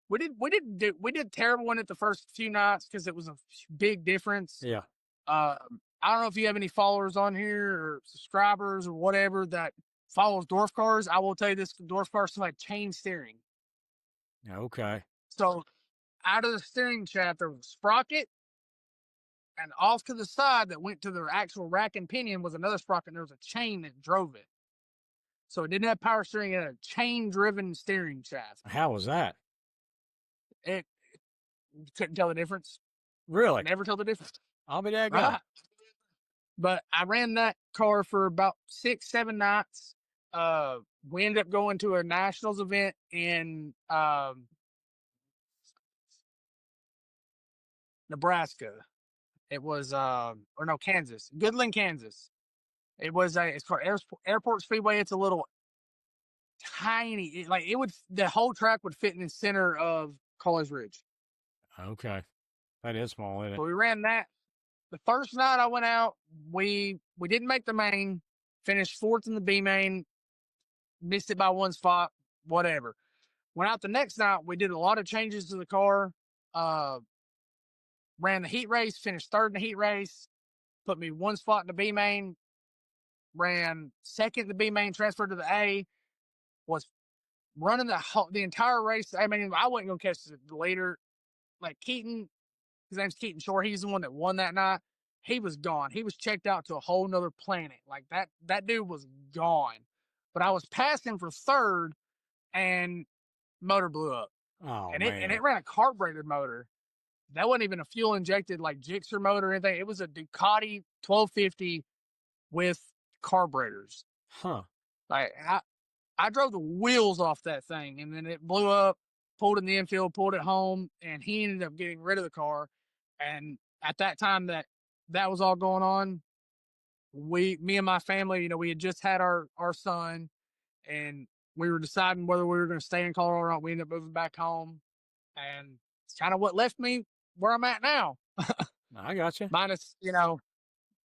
[SPEAKER 2] We did terrible in it the first few nights because it was a big difference.
[SPEAKER 1] Yeah.
[SPEAKER 2] Uh, I don't know if you have any followers on here or subscribers or whatever that follows dwarf cars. I will tell you this: dwarf cars still had chain steering.
[SPEAKER 1] Okay.
[SPEAKER 2] So out of the steering shaft, there was a sprocket, and off to the side that went to the actual rack and pinion was another sprocket. And there was a chain that drove it. So it didn't have power steering; it had a chain-driven steering shaft.
[SPEAKER 1] How was that?
[SPEAKER 2] It couldn't tell the difference.
[SPEAKER 1] Really?
[SPEAKER 2] Never tell the difference.
[SPEAKER 1] I'll be that gum.
[SPEAKER 2] Right. But I ran that car for about 6, 7 nights. We ended up going to a nationals event in Nebraska. It was or no, Kansas, Goodland, Kansas. It's called Airport Speedway. It's a little tiny, the whole track would fit in the center of College Ridge.
[SPEAKER 1] Okay. That is small, isn't it?
[SPEAKER 2] So we ran that. The first night I went out, we didn't make the main, finished 4th in the B main, missed it by 1 spot, whatever. Went out the next night, we did a lot of changes to the car. Uh, Ran the heat race, finished 3rd in the heat race, put me 1 spot in the B main, ran 2nd in the B main, transferred to the A, was running the entire race. I mean, I wasn't gonna catch the leader. Like Keaton, his name's Keaton Shore. He's the one that won that night. He was gone. He was checked out to a whole nother planet. Like that dude was gone. But I was passing for 3rd, and motor blew up,
[SPEAKER 1] Oh
[SPEAKER 2] and
[SPEAKER 1] man.
[SPEAKER 2] it ran a carbureted motor. That wasn't even a fuel injected like Gixxer motor or anything. It was a Ducati 1250 with carburetors.
[SPEAKER 1] Huh.
[SPEAKER 2] Like I drove the wheels off that thing, and then it blew up. Pulled in the infield, pulled it home, and he ended up getting rid of the car. And at that time that was all going on, me and my family, we had just had our son, and we were deciding whether we were going to stay in Colorado or not. We ended up moving back home, and it's kind of what left me where I'm at now.
[SPEAKER 1] I got you.
[SPEAKER 2] minus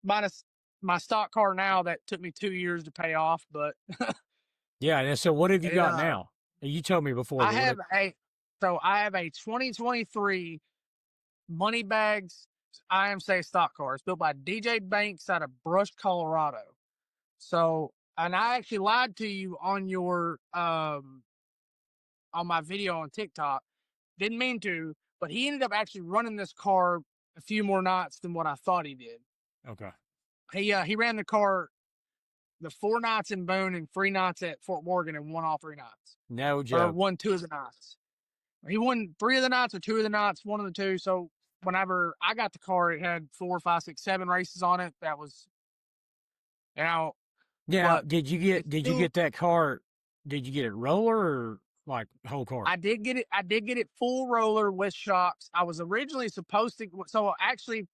[SPEAKER 2] minus my stock car now that took me 2 years to pay off. But
[SPEAKER 1] Yeah. And so, what have you
[SPEAKER 2] it
[SPEAKER 1] got now? You told me before,
[SPEAKER 2] I
[SPEAKER 1] but what?
[SPEAKER 2] have a so I have a 2023 Money Bags IMSA stock car. It's built by DJ Banks out of Brush, Colorado. So, and I actually lied to you on your on my video on TikTok. Didn't mean to, but he ended up actually running this car a few more nights than what I thought he did.
[SPEAKER 1] Okay.
[SPEAKER 2] He ran the car the 4 nights in Boone and 3 nights at Fort Morgan and won all 3 nights.
[SPEAKER 1] No
[SPEAKER 2] Or
[SPEAKER 1] joke.
[SPEAKER 2] won 2 of the nights. He won 3 of the nights or 2 of the nights, one of the 2. So whenever I got the car, it had 4, 5, 6, 7 races on it. That was, you know,
[SPEAKER 1] Yeah.
[SPEAKER 2] but
[SPEAKER 1] Did you get that car? Did you get it roller or like whole car?
[SPEAKER 2] I did get it. I did get it full roller with shocks. I was originally supposed to. So actually,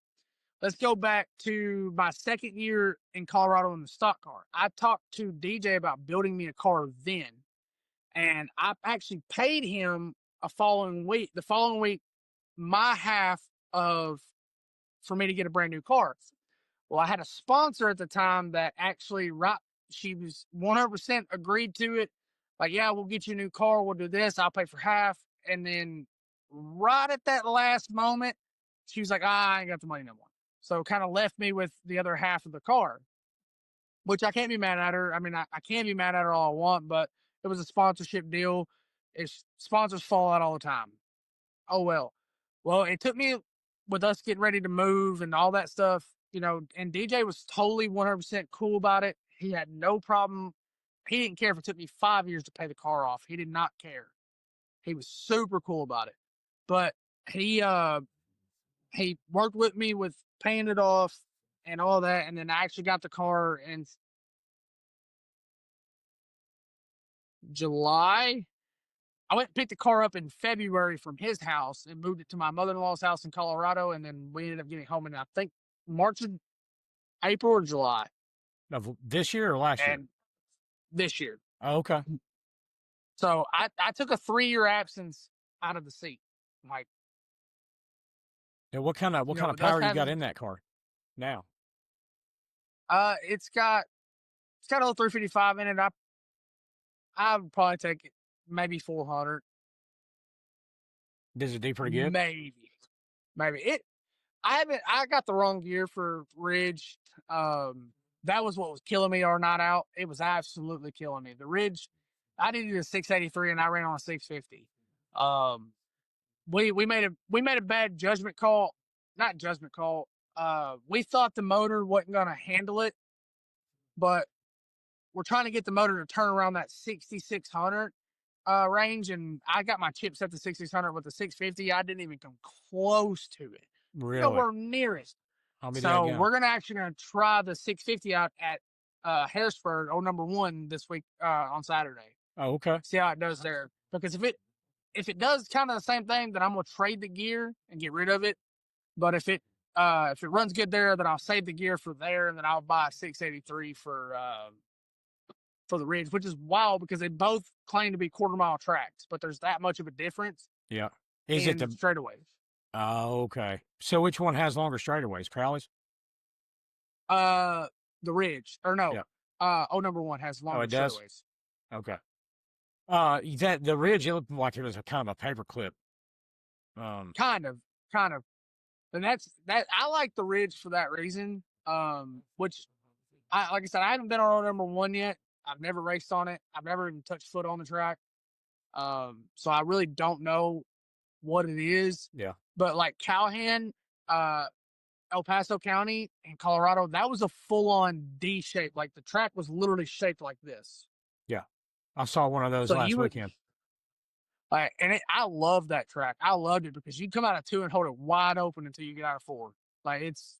[SPEAKER 2] let's go back to my second year in Colorado in the stock car. I talked to DJ about building me a car then, and I actually paid him a following week. The following week, my half of for me to get a brand new car. Well, I had a sponsor at the time that actually she was 100% agreed to it. Like, yeah, we'll get you a new car. We'll do this. I'll pay for half. And then right at that last moment, she was like, I ain't got the money no more. So kind of left me with the other half of the car, which I can't be mad at her. I mean, I can't be mad at her all I want, but it was a sponsorship deal. It's sponsors fall out all the time. Oh well. Well, it took me with us getting ready to move and all that stuff, and DJ was totally 100% cool about it. He had no problem. He didn't care if it took me 5 years to pay the car off. He did not care. He was super cool about it. But he worked with me with paying it off and all that, and then I actually got the car in July. I went and picked the car up in February from his house and moved it to my mother-in-law's house in Colorado, and then we ended up getting home in, I think, April or July.
[SPEAKER 1] Of this year or last year?
[SPEAKER 2] And this year.
[SPEAKER 1] Oh, okay.
[SPEAKER 2] So I took a 3-year absence out of the seat. Like,
[SPEAKER 1] Yeah, what kind of power you got in that car now?
[SPEAKER 2] it's got a little 355 in it. I would probably take it maybe 400.
[SPEAKER 1] Does it do pretty good?
[SPEAKER 2] Maybe I got the wrong gear for Ridge. That was what was killing me our night out. It was absolutely killing me. The Ridge, I needed a 683 and I ran on a 650. We made a bad judgment call. Not judgment call. We thought the motor wasn't gonna handle it, but we're trying to get the motor to turn around that 6600 range, and I got my chip set to 6600 with the 650. I didn't even come close to it.
[SPEAKER 1] Really?
[SPEAKER 2] Nowhere near it. So we're gonna try the 650 out at Harrisburg, number 1 this week on Saturday.
[SPEAKER 1] Oh, okay.
[SPEAKER 2] See how it does there. Because if it does kind of the same thing, then I'm gonna trade the gear and get rid of it. But if it runs good there, then I'll save the gear for there, and then I'll buy a 683 for the Ridge, which is wild because they both claim to be quarter-mile tracks, but there's that much of a difference.
[SPEAKER 1] Yeah. Is it the
[SPEAKER 2] straightaways?
[SPEAKER 1] Oh, okay. So which one has longer straightaways? Crowley's?
[SPEAKER 2] The Ridge, or no?
[SPEAKER 1] Yeah.
[SPEAKER 2] Number 1 has longer
[SPEAKER 1] it does?
[SPEAKER 2] straightaways.
[SPEAKER 1] Okay. The Ridge, it looked like it was a kind of a paperclip.
[SPEAKER 2] Kind of. And that's that. I like the Ridge for that reason. Which like I said, I haven't been on number 1 yet. I've never raced on it. I've never even touched foot on the track. So I really don't know what it is.
[SPEAKER 1] Yeah.
[SPEAKER 2] But like Calhoun, El Paso County in Colorado, that was a full-on D shape. Like the track was literally shaped like this.
[SPEAKER 1] Yeah. I saw one of those last weekend.
[SPEAKER 2] I love that track. I loved it because you come out of 2 and hold it wide open until you get out of 4. Like, it's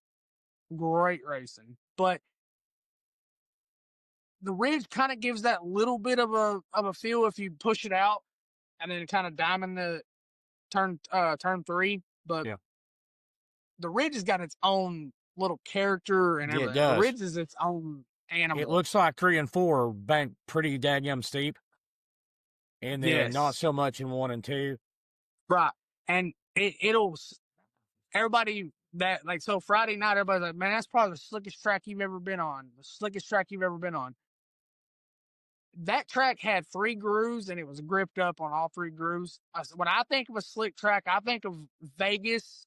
[SPEAKER 2] great racing. But the Ridge kind of gives that little bit of a feel if you push it out and then kind of diamond the turn 3. But
[SPEAKER 1] yeah,
[SPEAKER 2] the Ridge has got its own little character and everything.
[SPEAKER 1] Yeah, it does.
[SPEAKER 2] The Ridge is its own animal.
[SPEAKER 1] It looks like 3 and 4 are banked pretty daggum steep. And then not so much in 1 and 2.
[SPEAKER 2] Right. And it'll everybody that like so Friday night, everybody's like, man, that's probably the slickest track you've ever been on. The slickest track you've ever been on. That track had 3 grooves and it was gripped up on all 3 grooves. When I think of a slick track, I think of Vegas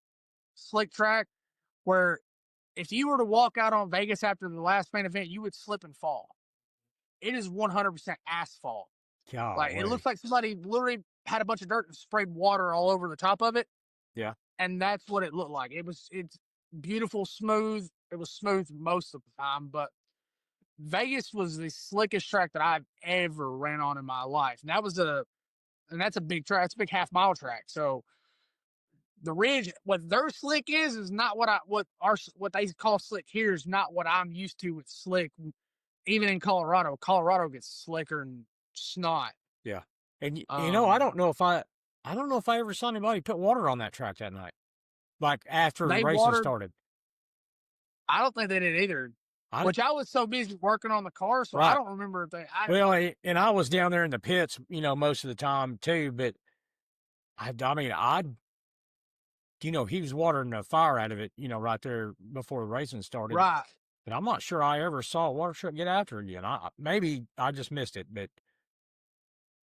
[SPEAKER 2] slick track, where if you were to walk out on Vegas after the last main event, you would slip and fall. It is 100% asphalt. Like it
[SPEAKER 1] Golly.
[SPEAKER 2] looks like somebody literally had a bunch of dirt and sprayed water all over the top of it.
[SPEAKER 1] Yeah.
[SPEAKER 2] And that's what it looked like. It's beautiful, smooth. It was smooth most of the time, but Vegas was the slickest track that I've ever ran on in my life. And that's a big track. It's a big half-mile track. So the ridge, what their slick is not what they call slick here is not what I'm used to with slick. Even in Colorado, Colorado gets slicker and snot.
[SPEAKER 1] Yeah. And you know, I
[SPEAKER 2] Um,
[SPEAKER 1] don't know if I ever saw anybody put water on that track that night. Like after the
[SPEAKER 2] they
[SPEAKER 1] racing
[SPEAKER 2] watered.
[SPEAKER 1] started.
[SPEAKER 2] I don't think they did either.
[SPEAKER 1] I
[SPEAKER 2] Which I was so busy working on the car, so I
[SPEAKER 1] right.
[SPEAKER 2] don't remember if they.
[SPEAKER 1] Well, and I was down there in the pits, you know, most of the time too. But I mean, you know, he was watering the fire out of it, you know, right there before the racing started.
[SPEAKER 2] Right.
[SPEAKER 1] But I'm not sure I ever saw a water truck get after it again. Maybe I just missed it, but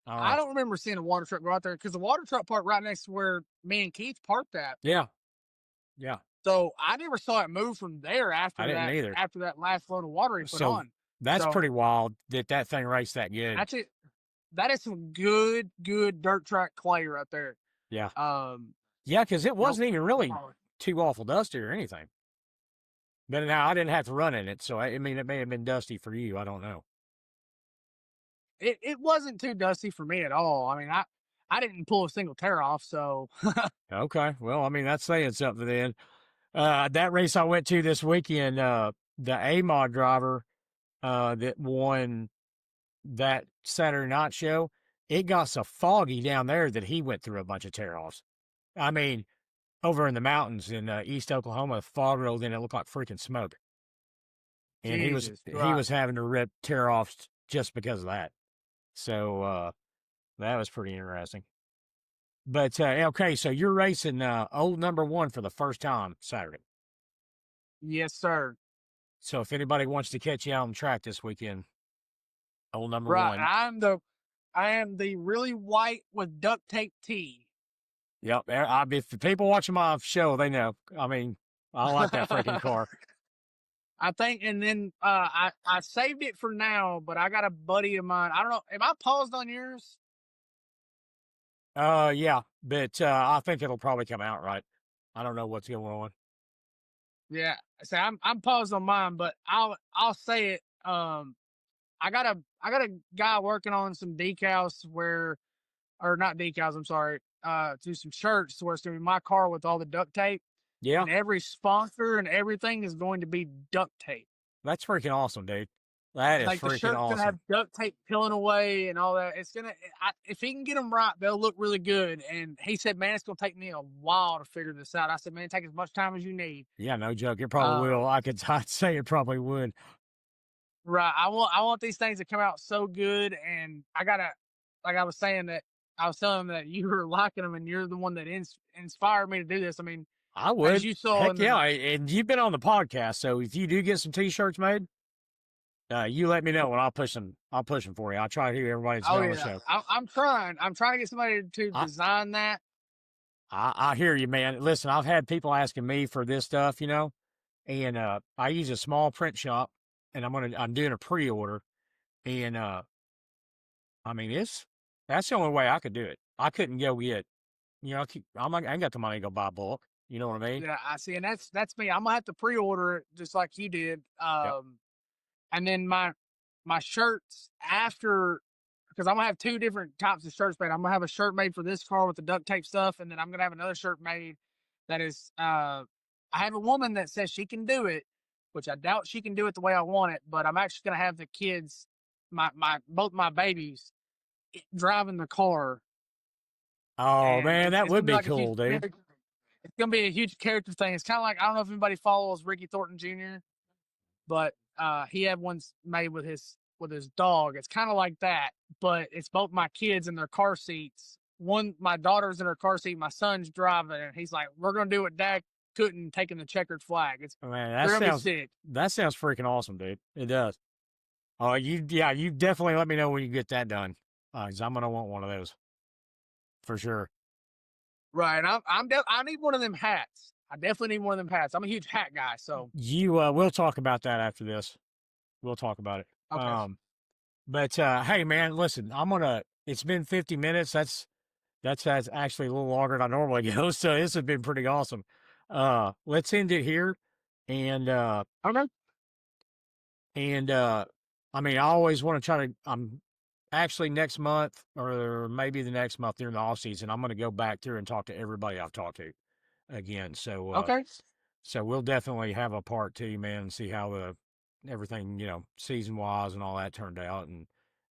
[SPEAKER 1] I don't
[SPEAKER 2] I
[SPEAKER 1] know.
[SPEAKER 2] don't remember seeing a water truck go out there because the water truck parked right next to where me and Keith parked at.
[SPEAKER 1] Yeah, yeah,
[SPEAKER 2] So I never saw it move from there
[SPEAKER 1] I didn't either.
[SPEAKER 2] after that last load of water he put
[SPEAKER 1] So
[SPEAKER 2] on.
[SPEAKER 1] that's
[SPEAKER 2] So
[SPEAKER 1] pretty wild that thing raced that good.
[SPEAKER 2] that's it. That is some good dirt track clay right there.
[SPEAKER 1] Yeah,
[SPEAKER 2] Um,
[SPEAKER 1] yeah, because it
[SPEAKER 2] nope.
[SPEAKER 1] wasn't even really too awful dusty or anything. But now I didn't have to run in it, so I mean, it may have been dusty for you. I don't know.
[SPEAKER 2] It wasn't too dusty for me at all. I mean, I didn't pull a single tear off, so
[SPEAKER 1] Okay, well, I mean, that's saying something then. That race I went to this weekend, the A-Mod driver that won that Saturday night show, it got so foggy down there that he went through a bunch of tear-offs. I mean, over in the mountains in East Oklahoma, fog rolled in, it looked like freaking smoke. And
[SPEAKER 2] Jesus
[SPEAKER 1] he
[SPEAKER 2] Christ.
[SPEAKER 1] was having to rip tear-offs just because of that. So that was pretty interesting. But okay, so you're racing old number 1 for the first time Saturday.
[SPEAKER 2] Yes, sir.
[SPEAKER 1] So if anybody wants to catch you out on the track this weekend, old number
[SPEAKER 2] Right.
[SPEAKER 1] 1.
[SPEAKER 2] I am the really white with duct tape tee.
[SPEAKER 1] Yep. If the people watching my show, they know. I mean, I like that freaking car.
[SPEAKER 2] I think, and then I saved it for now, but I got a buddy of mine. I don't know. Am I paused on yours?
[SPEAKER 1] Yeah, but I think it'll probably come out right. I don't know what's going on.
[SPEAKER 2] Yeah. So I'm paused on mine, but I'll say it. I got a guy working on some decals or not decals. I'm sorry. Do some shirts where it's gonna be my car with all the duct tape,
[SPEAKER 1] Yeah,
[SPEAKER 2] and every sponsor and everything is going to be duct tape.
[SPEAKER 1] that's freaking awesome, dude. That is
[SPEAKER 2] Like the
[SPEAKER 1] freaking
[SPEAKER 2] shirt's gonna have
[SPEAKER 1] awesome.
[SPEAKER 2] duct tape peeling away and all that. It's gonna, if he can get them right, they'll look really good. And he said, "Man, it's gonna take me a while to figure this out." I said, "Man, take as much time as you need."
[SPEAKER 1] Yeah, no joke. It probably
[SPEAKER 2] Uh,
[SPEAKER 1] will. I'd say it probably would.
[SPEAKER 2] right. I want these things to come out so good, and like I was saying that I was telling him that you were liking them, and you're the one that inspired me to do this. I mean,
[SPEAKER 1] I
[SPEAKER 2] as
[SPEAKER 1] would.
[SPEAKER 2] you saw
[SPEAKER 1] Heck
[SPEAKER 2] in
[SPEAKER 1] yeah.
[SPEAKER 2] the
[SPEAKER 1] And you've been on the podcast, so if you do get some t-shirts made, you let me know and I'll push them. I'll push them for you. I'll try to hear everybody's
[SPEAKER 2] oh
[SPEAKER 1] been on the
[SPEAKER 2] yeah,
[SPEAKER 1] show.
[SPEAKER 2] I'm trying to get somebody to
[SPEAKER 1] I,
[SPEAKER 2] design that.
[SPEAKER 1] I hear you, man. Listen, I've had people asking me for this stuff, you know, and I use a small print shop, and I'm doing a pre-order, and I mean that's the only way I could do it. I couldn't go get, you know, I ain't got the money to go buy bulk. You know what I mean?
[SPEAKER 2] Yeah, I see, and that's me. I'm gonna have to pre-order it just like you did.
[SPEAKER 1] Yep.
[SPEAKER 2] And then my shirts after, because I'm gonna have 2 different types of shirts made. I'm gonna have a shirt made for this car with the duct tape stuff, and then I'm gonna have another shirt made that is I have a woman that says she can do it, which I doubt she can do it the way I want it, but I'm actually gonna have the kids, my both my babies, driving the car,
[SPEAKER 1] Oh
[SPEAKER 2] and
[SPEAKER 1] man, that
[SPEAKER 2] it's gonna
[SPEAKER 1] would
[SPEAKER 2] be
[SPEAKER 1] be
[SPEAKER 2] like a huge
[SPEAKER 1] cool, dude.
[SPEAKER 2] it's gonna be a huge character thing. It's kind of like, I don't know if anybody follows Ricky Thornton Jr., but he had ones made with his dog. It's kind of like that, but it's both my kids in their car seats. My daughter's in her car seat, my son's driving, and he's like, "We're gonna do what Dad couldn't taking the checkered flag.
[SPEAKER 1] Man,
[SPEAKER 2] They're gonna be sick.
[SPEAKER 1] that sounds freaking awesome, dude. It does. Oh, you definitely let me know when you get that done. 'Cause I'm gonna want one of those for sure.
[SPEAKER 2] Right. I need one of them hats. I definitely need one of them hats. I'm a huge hat guy. So
[SPEAKER 1] We'll talk about that after this. We'll talk about it.
[SPEAKER 2] okay.
[SPEAKER 1] But hey, man, listen, it's been 50 minutes. That's actually a little longer than I normally go. So this has been pretty awesome. Let's end it here. And,
[SPEAKER 2] Okay.
[SPEAKER 1] and, I mean, I always want to try to, I'm actually next month or maybe the next month during the off season, I'm going to go back through and talk to everybody I've talked to again.
[SPEAKER 2] Okay.
[SPEAKER 1] So we'll definitely have a part two, man, and see how everything, season wise and all that turned out, and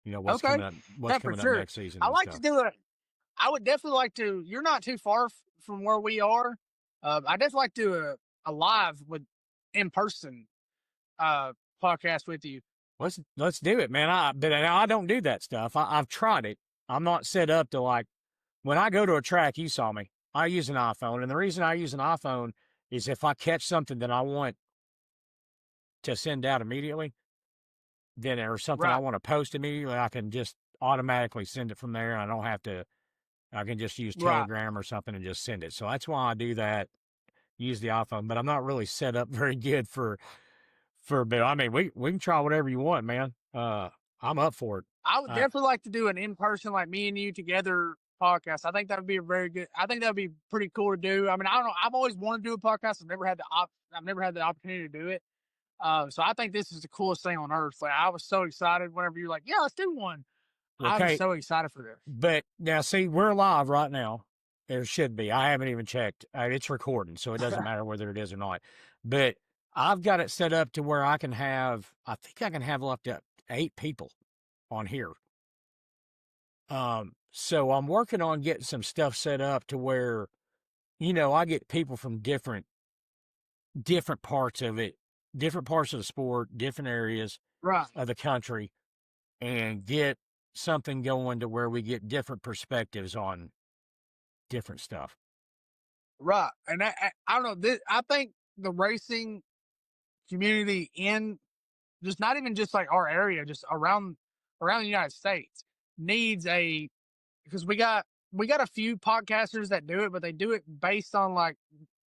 [SPEAKER 2] Okay.
[SPEAKER 1] what's
[SPEAKER 2] Yeah, for
[SPEAKER 1] coming up
[SPEAKER 2] sure.
[SPEAKER 1] next season
[SPEAKER 2] I
[SPEAKER 1] and
[SPEAKER 2] like to
[SPEAKER 1] stuff.
[SPEAKER 2] do it. I would definitely like to. You're not too far from where we are. I definitely like to do a live with in person podcast with you.
[SPEAKER 1] Let's do it, man. But I don't do that stuff. I've tried it. I'm not set up to like when I go to a track. You saw me. I use an iPhone, and the reason I use an iPhone is if I catch something that I want to send out immediately, then or something I
[SPEAKER 2] Right.
[SPEAKER 1] want to post immediately, I can just automatically send it from there. I don't have to. I can just use
[SPEAKER 2] Right.
[SPEAKER 1] Telegram or something and just send it. So that's why I do that. Use the iPhone, but I'm not really set up very good but I mean we can try whatever you want, man. I'm up for it.
[SPEAKER 2] I would definitely like to do an in person, like me and you together podcast. I think that would be a very good. I think that would be pretty cool to do. I mean, I don't know. I've always wanted to do a podcast. I've never had the opportunity to do it. So I think this is the coolest thing on earth. Like I was so excited whenever you're like, yeah, let's do one. I'm
[SPEAKER 1] Okay,
[SPEAKER 2] so excited for this.
[SPEAKER 1] but now see, we're live right now. There should be. I haven't even checked. It's recording, so it doesn't matter whether it is or not. But I've got it set up to where I can have. I think I can have up to 8 people on here. So I'm working on getting some stuff set up to where, I get people from different parts of it, different parts of the sport, different areas
[SPEAKER 2] Right.
[SPEAKER 1] of the country, and get something going to where we get different perspectives on different stuff.
[SPEAKER 2] Right. And I don't know. I think the racing community in just not even just like our area, just around the United States needs a because we got a few podcasters that do it, but they do it based on like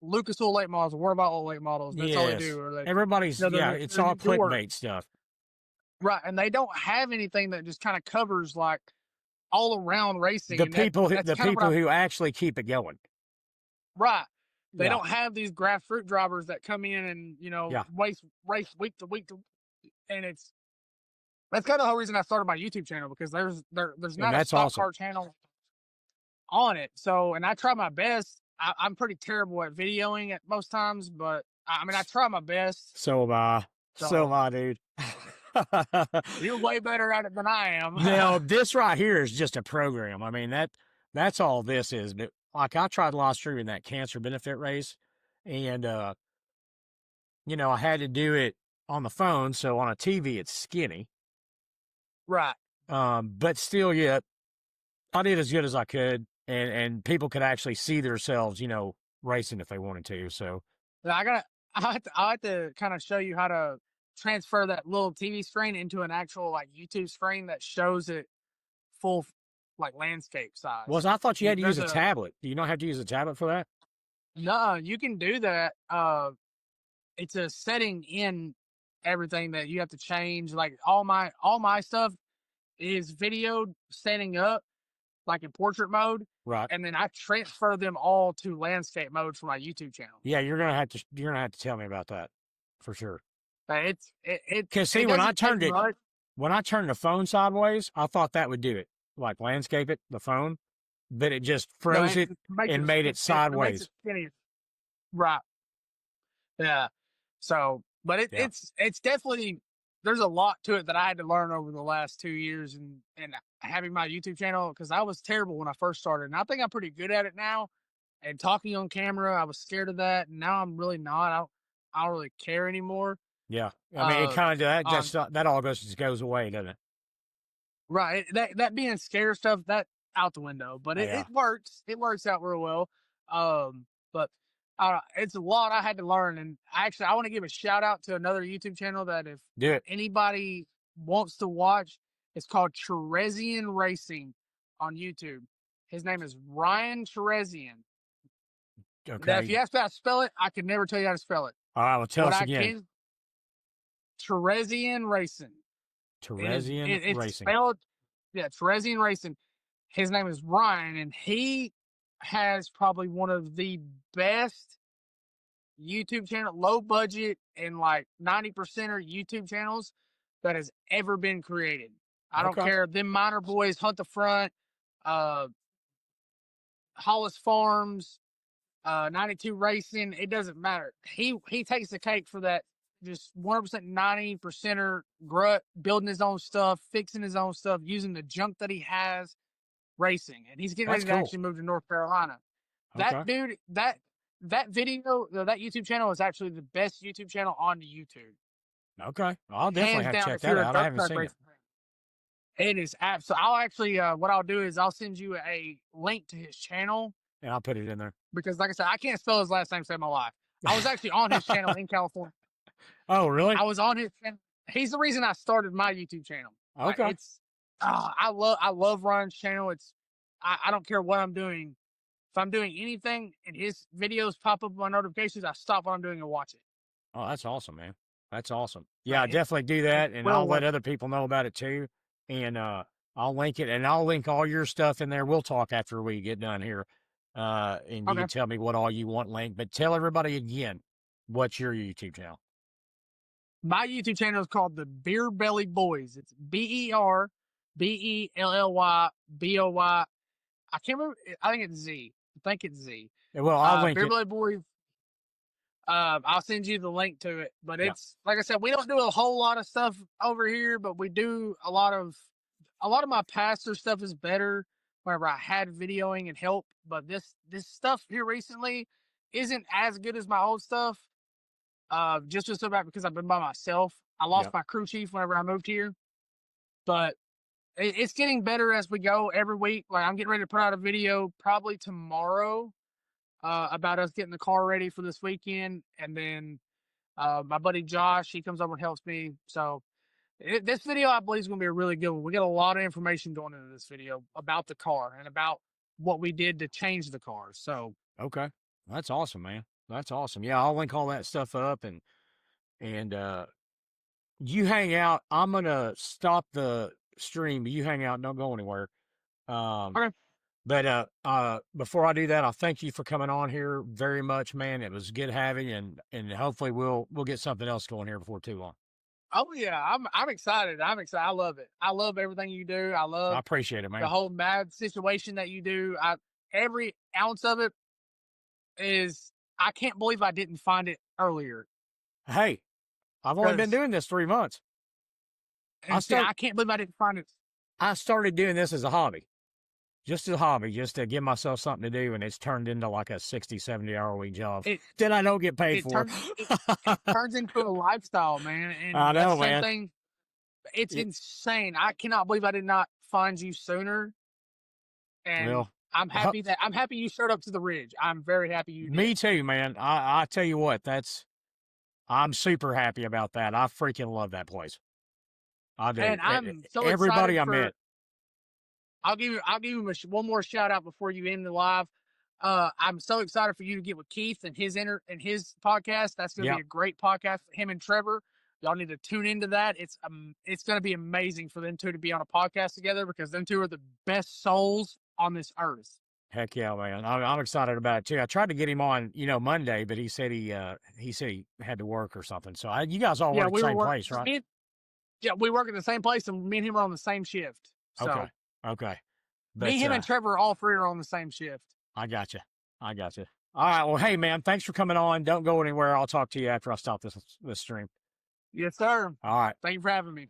[SPEAKER 2] Lucas Oil late models, War about Oil late models. That's all they
[SPEAKER 1] Yes.
[SPEAKER 2] do. Or they,
[SPEAKER 1] Everybody's, yeah, it's
[SPEAKER 2] they're
[SPEAKER 1] all
[SPEAKER 2] New York,
[SPEAKER 1] clickbait stuff.
[SPEAKER 2] right? And they don't have anything that just kind of covers like all around racing,
[SPEAKER 1] The
[SPEAKER 2] and
[SPEAKER 1] people,
[SPEAKER 2] that's
[SPEAKER 1] the
[SPEAKER 2] kind of what
[SPEAKER 1] people
[SPEAKER 2] I'm
[SPEAKER 1] who actually keep it going.
[SPEAKER 2] right. They
[SPEAKER 1] Yeah.
[SPEAKER 2] don't have these grassroots drivers that come in and
[SPEAKER 1] Yeah.
[SPEAKER 2] race week to week to, and that's kind of the whole reason I started my YouTube channel because there's
[SPEAKER 1] And
[SPEAKER 2] not a
[SPEAKER 1] that's
[SPEAKER 2] stock
[SPEAKER 1] awesome.
[SPEAKER 2] car channel on it. So, and I try my best. I'm pretty terrible at videoing at most times, but I mean, I try my best.
[SPEAKER 1] So am I. So am
[SPEAKER 2] So
[SPEAKER 1] I, dude.
[SPEAKER 2] you're way better at it than I am.
[SPEAKER 1] Now, this right here is just a program. I mean, that's all this is. But like I tried live streaming that cancer benefit race, and I had to do it on the phone, so on a TV it's skinny.
[SPEAKER 2] Right.
[SPEAKER 1] But still yet I did as good as I could, and people could actually see themselves, racing if they wanted to. So
[SPEAKER 2] I gotta. I have to kind of show you how to transfer that little TV screen into an actual like YouTube screen that shows it full like landscape size.
[SPEAKER 1] I thought you had to use
[SPEAKER 2] There's
[SPEAKER 1] a
[SPEAKER 2] a
[SPEAKER 1] tablet. Do you not have to use a tablet for that?
[SPEAKER 2] no, you can do that. It's a setting in everything that you have to change. Like all my stuff is video setting up like in portrait mode,
[SPEAKER 1] Right.
[SPEAKER 2] and then I transfer them all to landscape mode for my YouTube channel.
[SPEAKER 1] Yeah, you're gonna have to tell me about that for sure.
[SPEAKER 2] But
[SPEAKER 1] Because
[SPEAKER 2] it
[SPEAKER 1] see,
[SPEAKER 2] doesn't take much.
[SPEAKER 1] when I turned the phone sideways, I thought that would do it, like landscape it, the phone, but it just
[SPEAKER 2] No,
[SPEAKER 1] froze it and made it
[SPEAKER 2] it makes it
[SPEAKER 1] sideways.
[SPEAKER 2] skinny. Right. Yeah. So, but
[SPEAKER 1] Yeah.
[SPEAKER 2] it's definitely there's a lot to it that I had to learn over the last 2 years and having my YouTube channel because I was terrible when I first started, and I think I'm pretty good at it now. And talking on camera, I was scared of that, and now I'm really not. I don't really care anymore.
[SPEAKER 1] Yeah. I mean, it
[SPEAKER 2] Uh,
[SPEAKER 1] kind of
[SPEAKER 2] on
[SPEAKER 1] that all just goes away, doesn't it?
[SPEAKER 2] right that being scared stuff that out the window, but
[SPEAKER 1] Yeah.
[SPEAKER 2] it works. It works out real well. But It's a lot I had to learn, and actually, I want to give a shout out to another YouTube channel that if
[SPEAKER 1] Do it.
[SPEAKER 2] anybody wants to watch, it's called Cherezian Racing on YouTube. His name is Ryan Cherezian. Now, if you
[SPEAKER 1] Okay.
[SPEAKER 2] ask me how to spell it, I can never tell you how to spell it.
[SPEAKER 1] All right. Well, tell
[SPEAKER 2] What
[SPEAKER 1] us
[SPEAKER 2] I
[SPEAKER 1] again.
[SPEAKER 2] can, Cherezian Racing.
[SPEAKER 1] Teresian
[SPEAKER 2] It's
[SPEAKER 1] Racing.
[SPEAKER 2] spelled, yeah, Cherezian Racing. His name is Ryan, and he has probably one of the best YouTube channel, low budget and like 90%er YouTube channels that has ever been created. I don't
[SPEAKER 1] Okay.
[SPEAKER 2] care. Them minor boys, Hunt the Front, uh, Hollis Farms, 92 Racing. It doesn't matter. He takes the cake for that. Just 100% 90%er grut, building his own stuff, fixing his own stuff, using the junk that he has, racing. And he's getting
[SPEAKER 1] That's
[SPEAKER 2] ready to
[SPEAKER 1] cool.
[SPEAKER 2] actually move to North Carolina.
[SPEAKER 1] Okay.
[SPEAKER 2] That dude, that video, that YouTube channel is actually the best YouTube channel on YouTube.
[SPEAKER 1] Okay. I'll definitely
[SPEAKER 2] Hands
[SPEAKER 1] have to
[SPEAKER 2] down,
[SPEAKER 1] check
[SPEAKER 2] if
[SPEAKER 1] that
[SPEAKER 2] you're a
[SPEAKER 1] out. I
[SPEAKER 2] dirt
[SPEAKER 1] haven't
[SPEAKER 2] track
[SPEAKER 1] seen it.
[SPEAKER 2] racer. It is absolutely. I'll actually, what I'll do is I'll send you a link to his channel
[SPEAKER 1] And I'll put it in there.
[SPEAKER 2] because, like I said, I can't spell his last name to save my life. I was actually on his channel in California.
[SPEAKER 1] Oh, really?
[SPEAKER 2] I was on his channel. He's the reason I started my YouTube channel. Like,
[SPEAKER 1] Okay.
[SPEAKER 2] it's, I love Ryan's channel. I don't care what I'm doing. If I'm doing anything and his videos pop up on notifications, I stop what I'm doing and watch it.
[SPEAKER 1] Oh, that's awesome, man. That's awesome. Yeah,
[SPEAKER 2] Like,
[SPEAKER 1] definitely do
[SPEAKER 2] it's
[SPEAKER 1] that, and
[SPEAKER 2] well
[SPEAKER 1] I'll let
[SPEAKER 2] worth it.
[SPEAKER 1] other people know about it too. And I'll link it, and I'll link all your stuff in there. We'll talk after we get done here, and you
[SPEAKER 2] Okay.
[SPEAKER 1] can tell me what all you want linked. But tell everybody again, what's your YouTube channel?
[SPEAKER 2] My YouTube channel is called the Beer Belly Boys. It's BERBELLYBOY. I can't remember. I think it's Z. I think it's Z.
[SPEAKER 1] Well, I'll link
[SPEAKER 2] Beer
[SPEAKER 1] it.
[SPEAKER 2] Belly Boys. I'll send you the link to it. But
[SPEAKER 1] Yeah.
[SPEAKER 2] it's like I said, we don't do a whole lot of stuff over here, but we do a lot of my pastor stuff is better whenever I had videoing and help. But this stuff here recently isn't as good as my old stuff. Just about because I've been by myself. I lost
[SPEAKER 1] Yep.
[SPEAKER 2] my crew chief whenever I moved here, but it's getting better as we go every week. Like I'm getting ready to put out a video probably tomorrow about us getting the car ready for this weekend, and then my buddy Josh, he comes over and helps me. So this video, I believe, is going to be a really good one. We got a lot of information going into this video about the car and about what we did to change the car. So
[SPEAKER 1] Okay. That's awesome, man. That's awesome. Yeah, I'll link all that stuff up, and you hang out. I'm gonna stop the stream, but you hang out. Don't go anywhere.
[SPEAKER 2] okay.
[SPEAKER 1] But before I do that, I'll thank you for coming on here very much, man. It was good having you, and hopefully we'll get something else going here before too long.
[SPEAKER 2] Oh yeah, I'm excited. I'm excited. I love it. I love everything you do. I
[SPEAKER 1] I
[SPEAKER 2] love
[SPEAKER 1] appreciate it,
[SPEAKER 2] the
[SPEAKER 1] man.
[SPEAKER 2] whole mad situation that you do. Every ounce of it is. I can't believe I didn't find it earlier.
[SPEAKER 1] Hey, I've only been
[SPEAKER 2] Because
[SPEAKER 1] doing this 3 months.
[SPEAKER 2] and see, I can't believe I didn't find it.
[SPEAKER 1] I started doing this as a hobby, just to give myself something to do, and it's turned into like a 60, 70-hour week job
[SPEAKER 2] It
[SPEAKER 1] that I don't get paid for.
[SPEAKER 2] it turns into a lifestyle, man. And
[SPEAKER 1] I know,
[SPEAKER 2] that's the same
[SPEAKER 1] man.
[SPEAKER 2] thing. It's
[SPEAKER 1] It-
[SPEAKER 2] insane. I cannot believe I did not find you sooner. And
[SPEAKER 1] Well,
[SPEAKER 2] I'm happy you showed up to the Ridge. I'm very happy you did.
[SPEAKER 1] me too, man. I tell you what, I'm super happy about that. I freaking love that place. I do.
[SPEAKER 2] And I'm so
[SPEAKER 1] Everybody
[SPEAKER 2] excited
[SPEAKER 1] I
[SPEAKER 2] for.
[SPEAKER 1] met.
[SPEAKER 2] I'll give you one more shout out before you end the live. I'm so excited for you to get with Keith and his podcast. That's going to
[SPEAKER 1] Yep.
[SPEAKER 2] be a great podcast for him and Trevor. Y'all need to tune into that. It's going to be amazing for them two to be on a podcast together because them two are the best souls on this earth.
[SPEAKER 1] Heck yeah, man. I'm excited about it too. I tried to get him on, Monday, but he said he had to work or something. So you guys all work at the same place, right?
[SPEAKER 2] We work at the same place, and me and him are on the same shift. So
[SPEAKER 1] Okay. But,
[SPEAKER 2] me, him, and Trevor, all three are on the same shift.
[SPEAKER 1] I got you. All right. Well, hey, man, thanks for coming on. Don't go anywhere. I'll talk to you after I stop this stream.
[SPEAKER 2] Yes, sir.
[SPEAKER 1] All right.
[SPEAKER 2] Thank you for having me.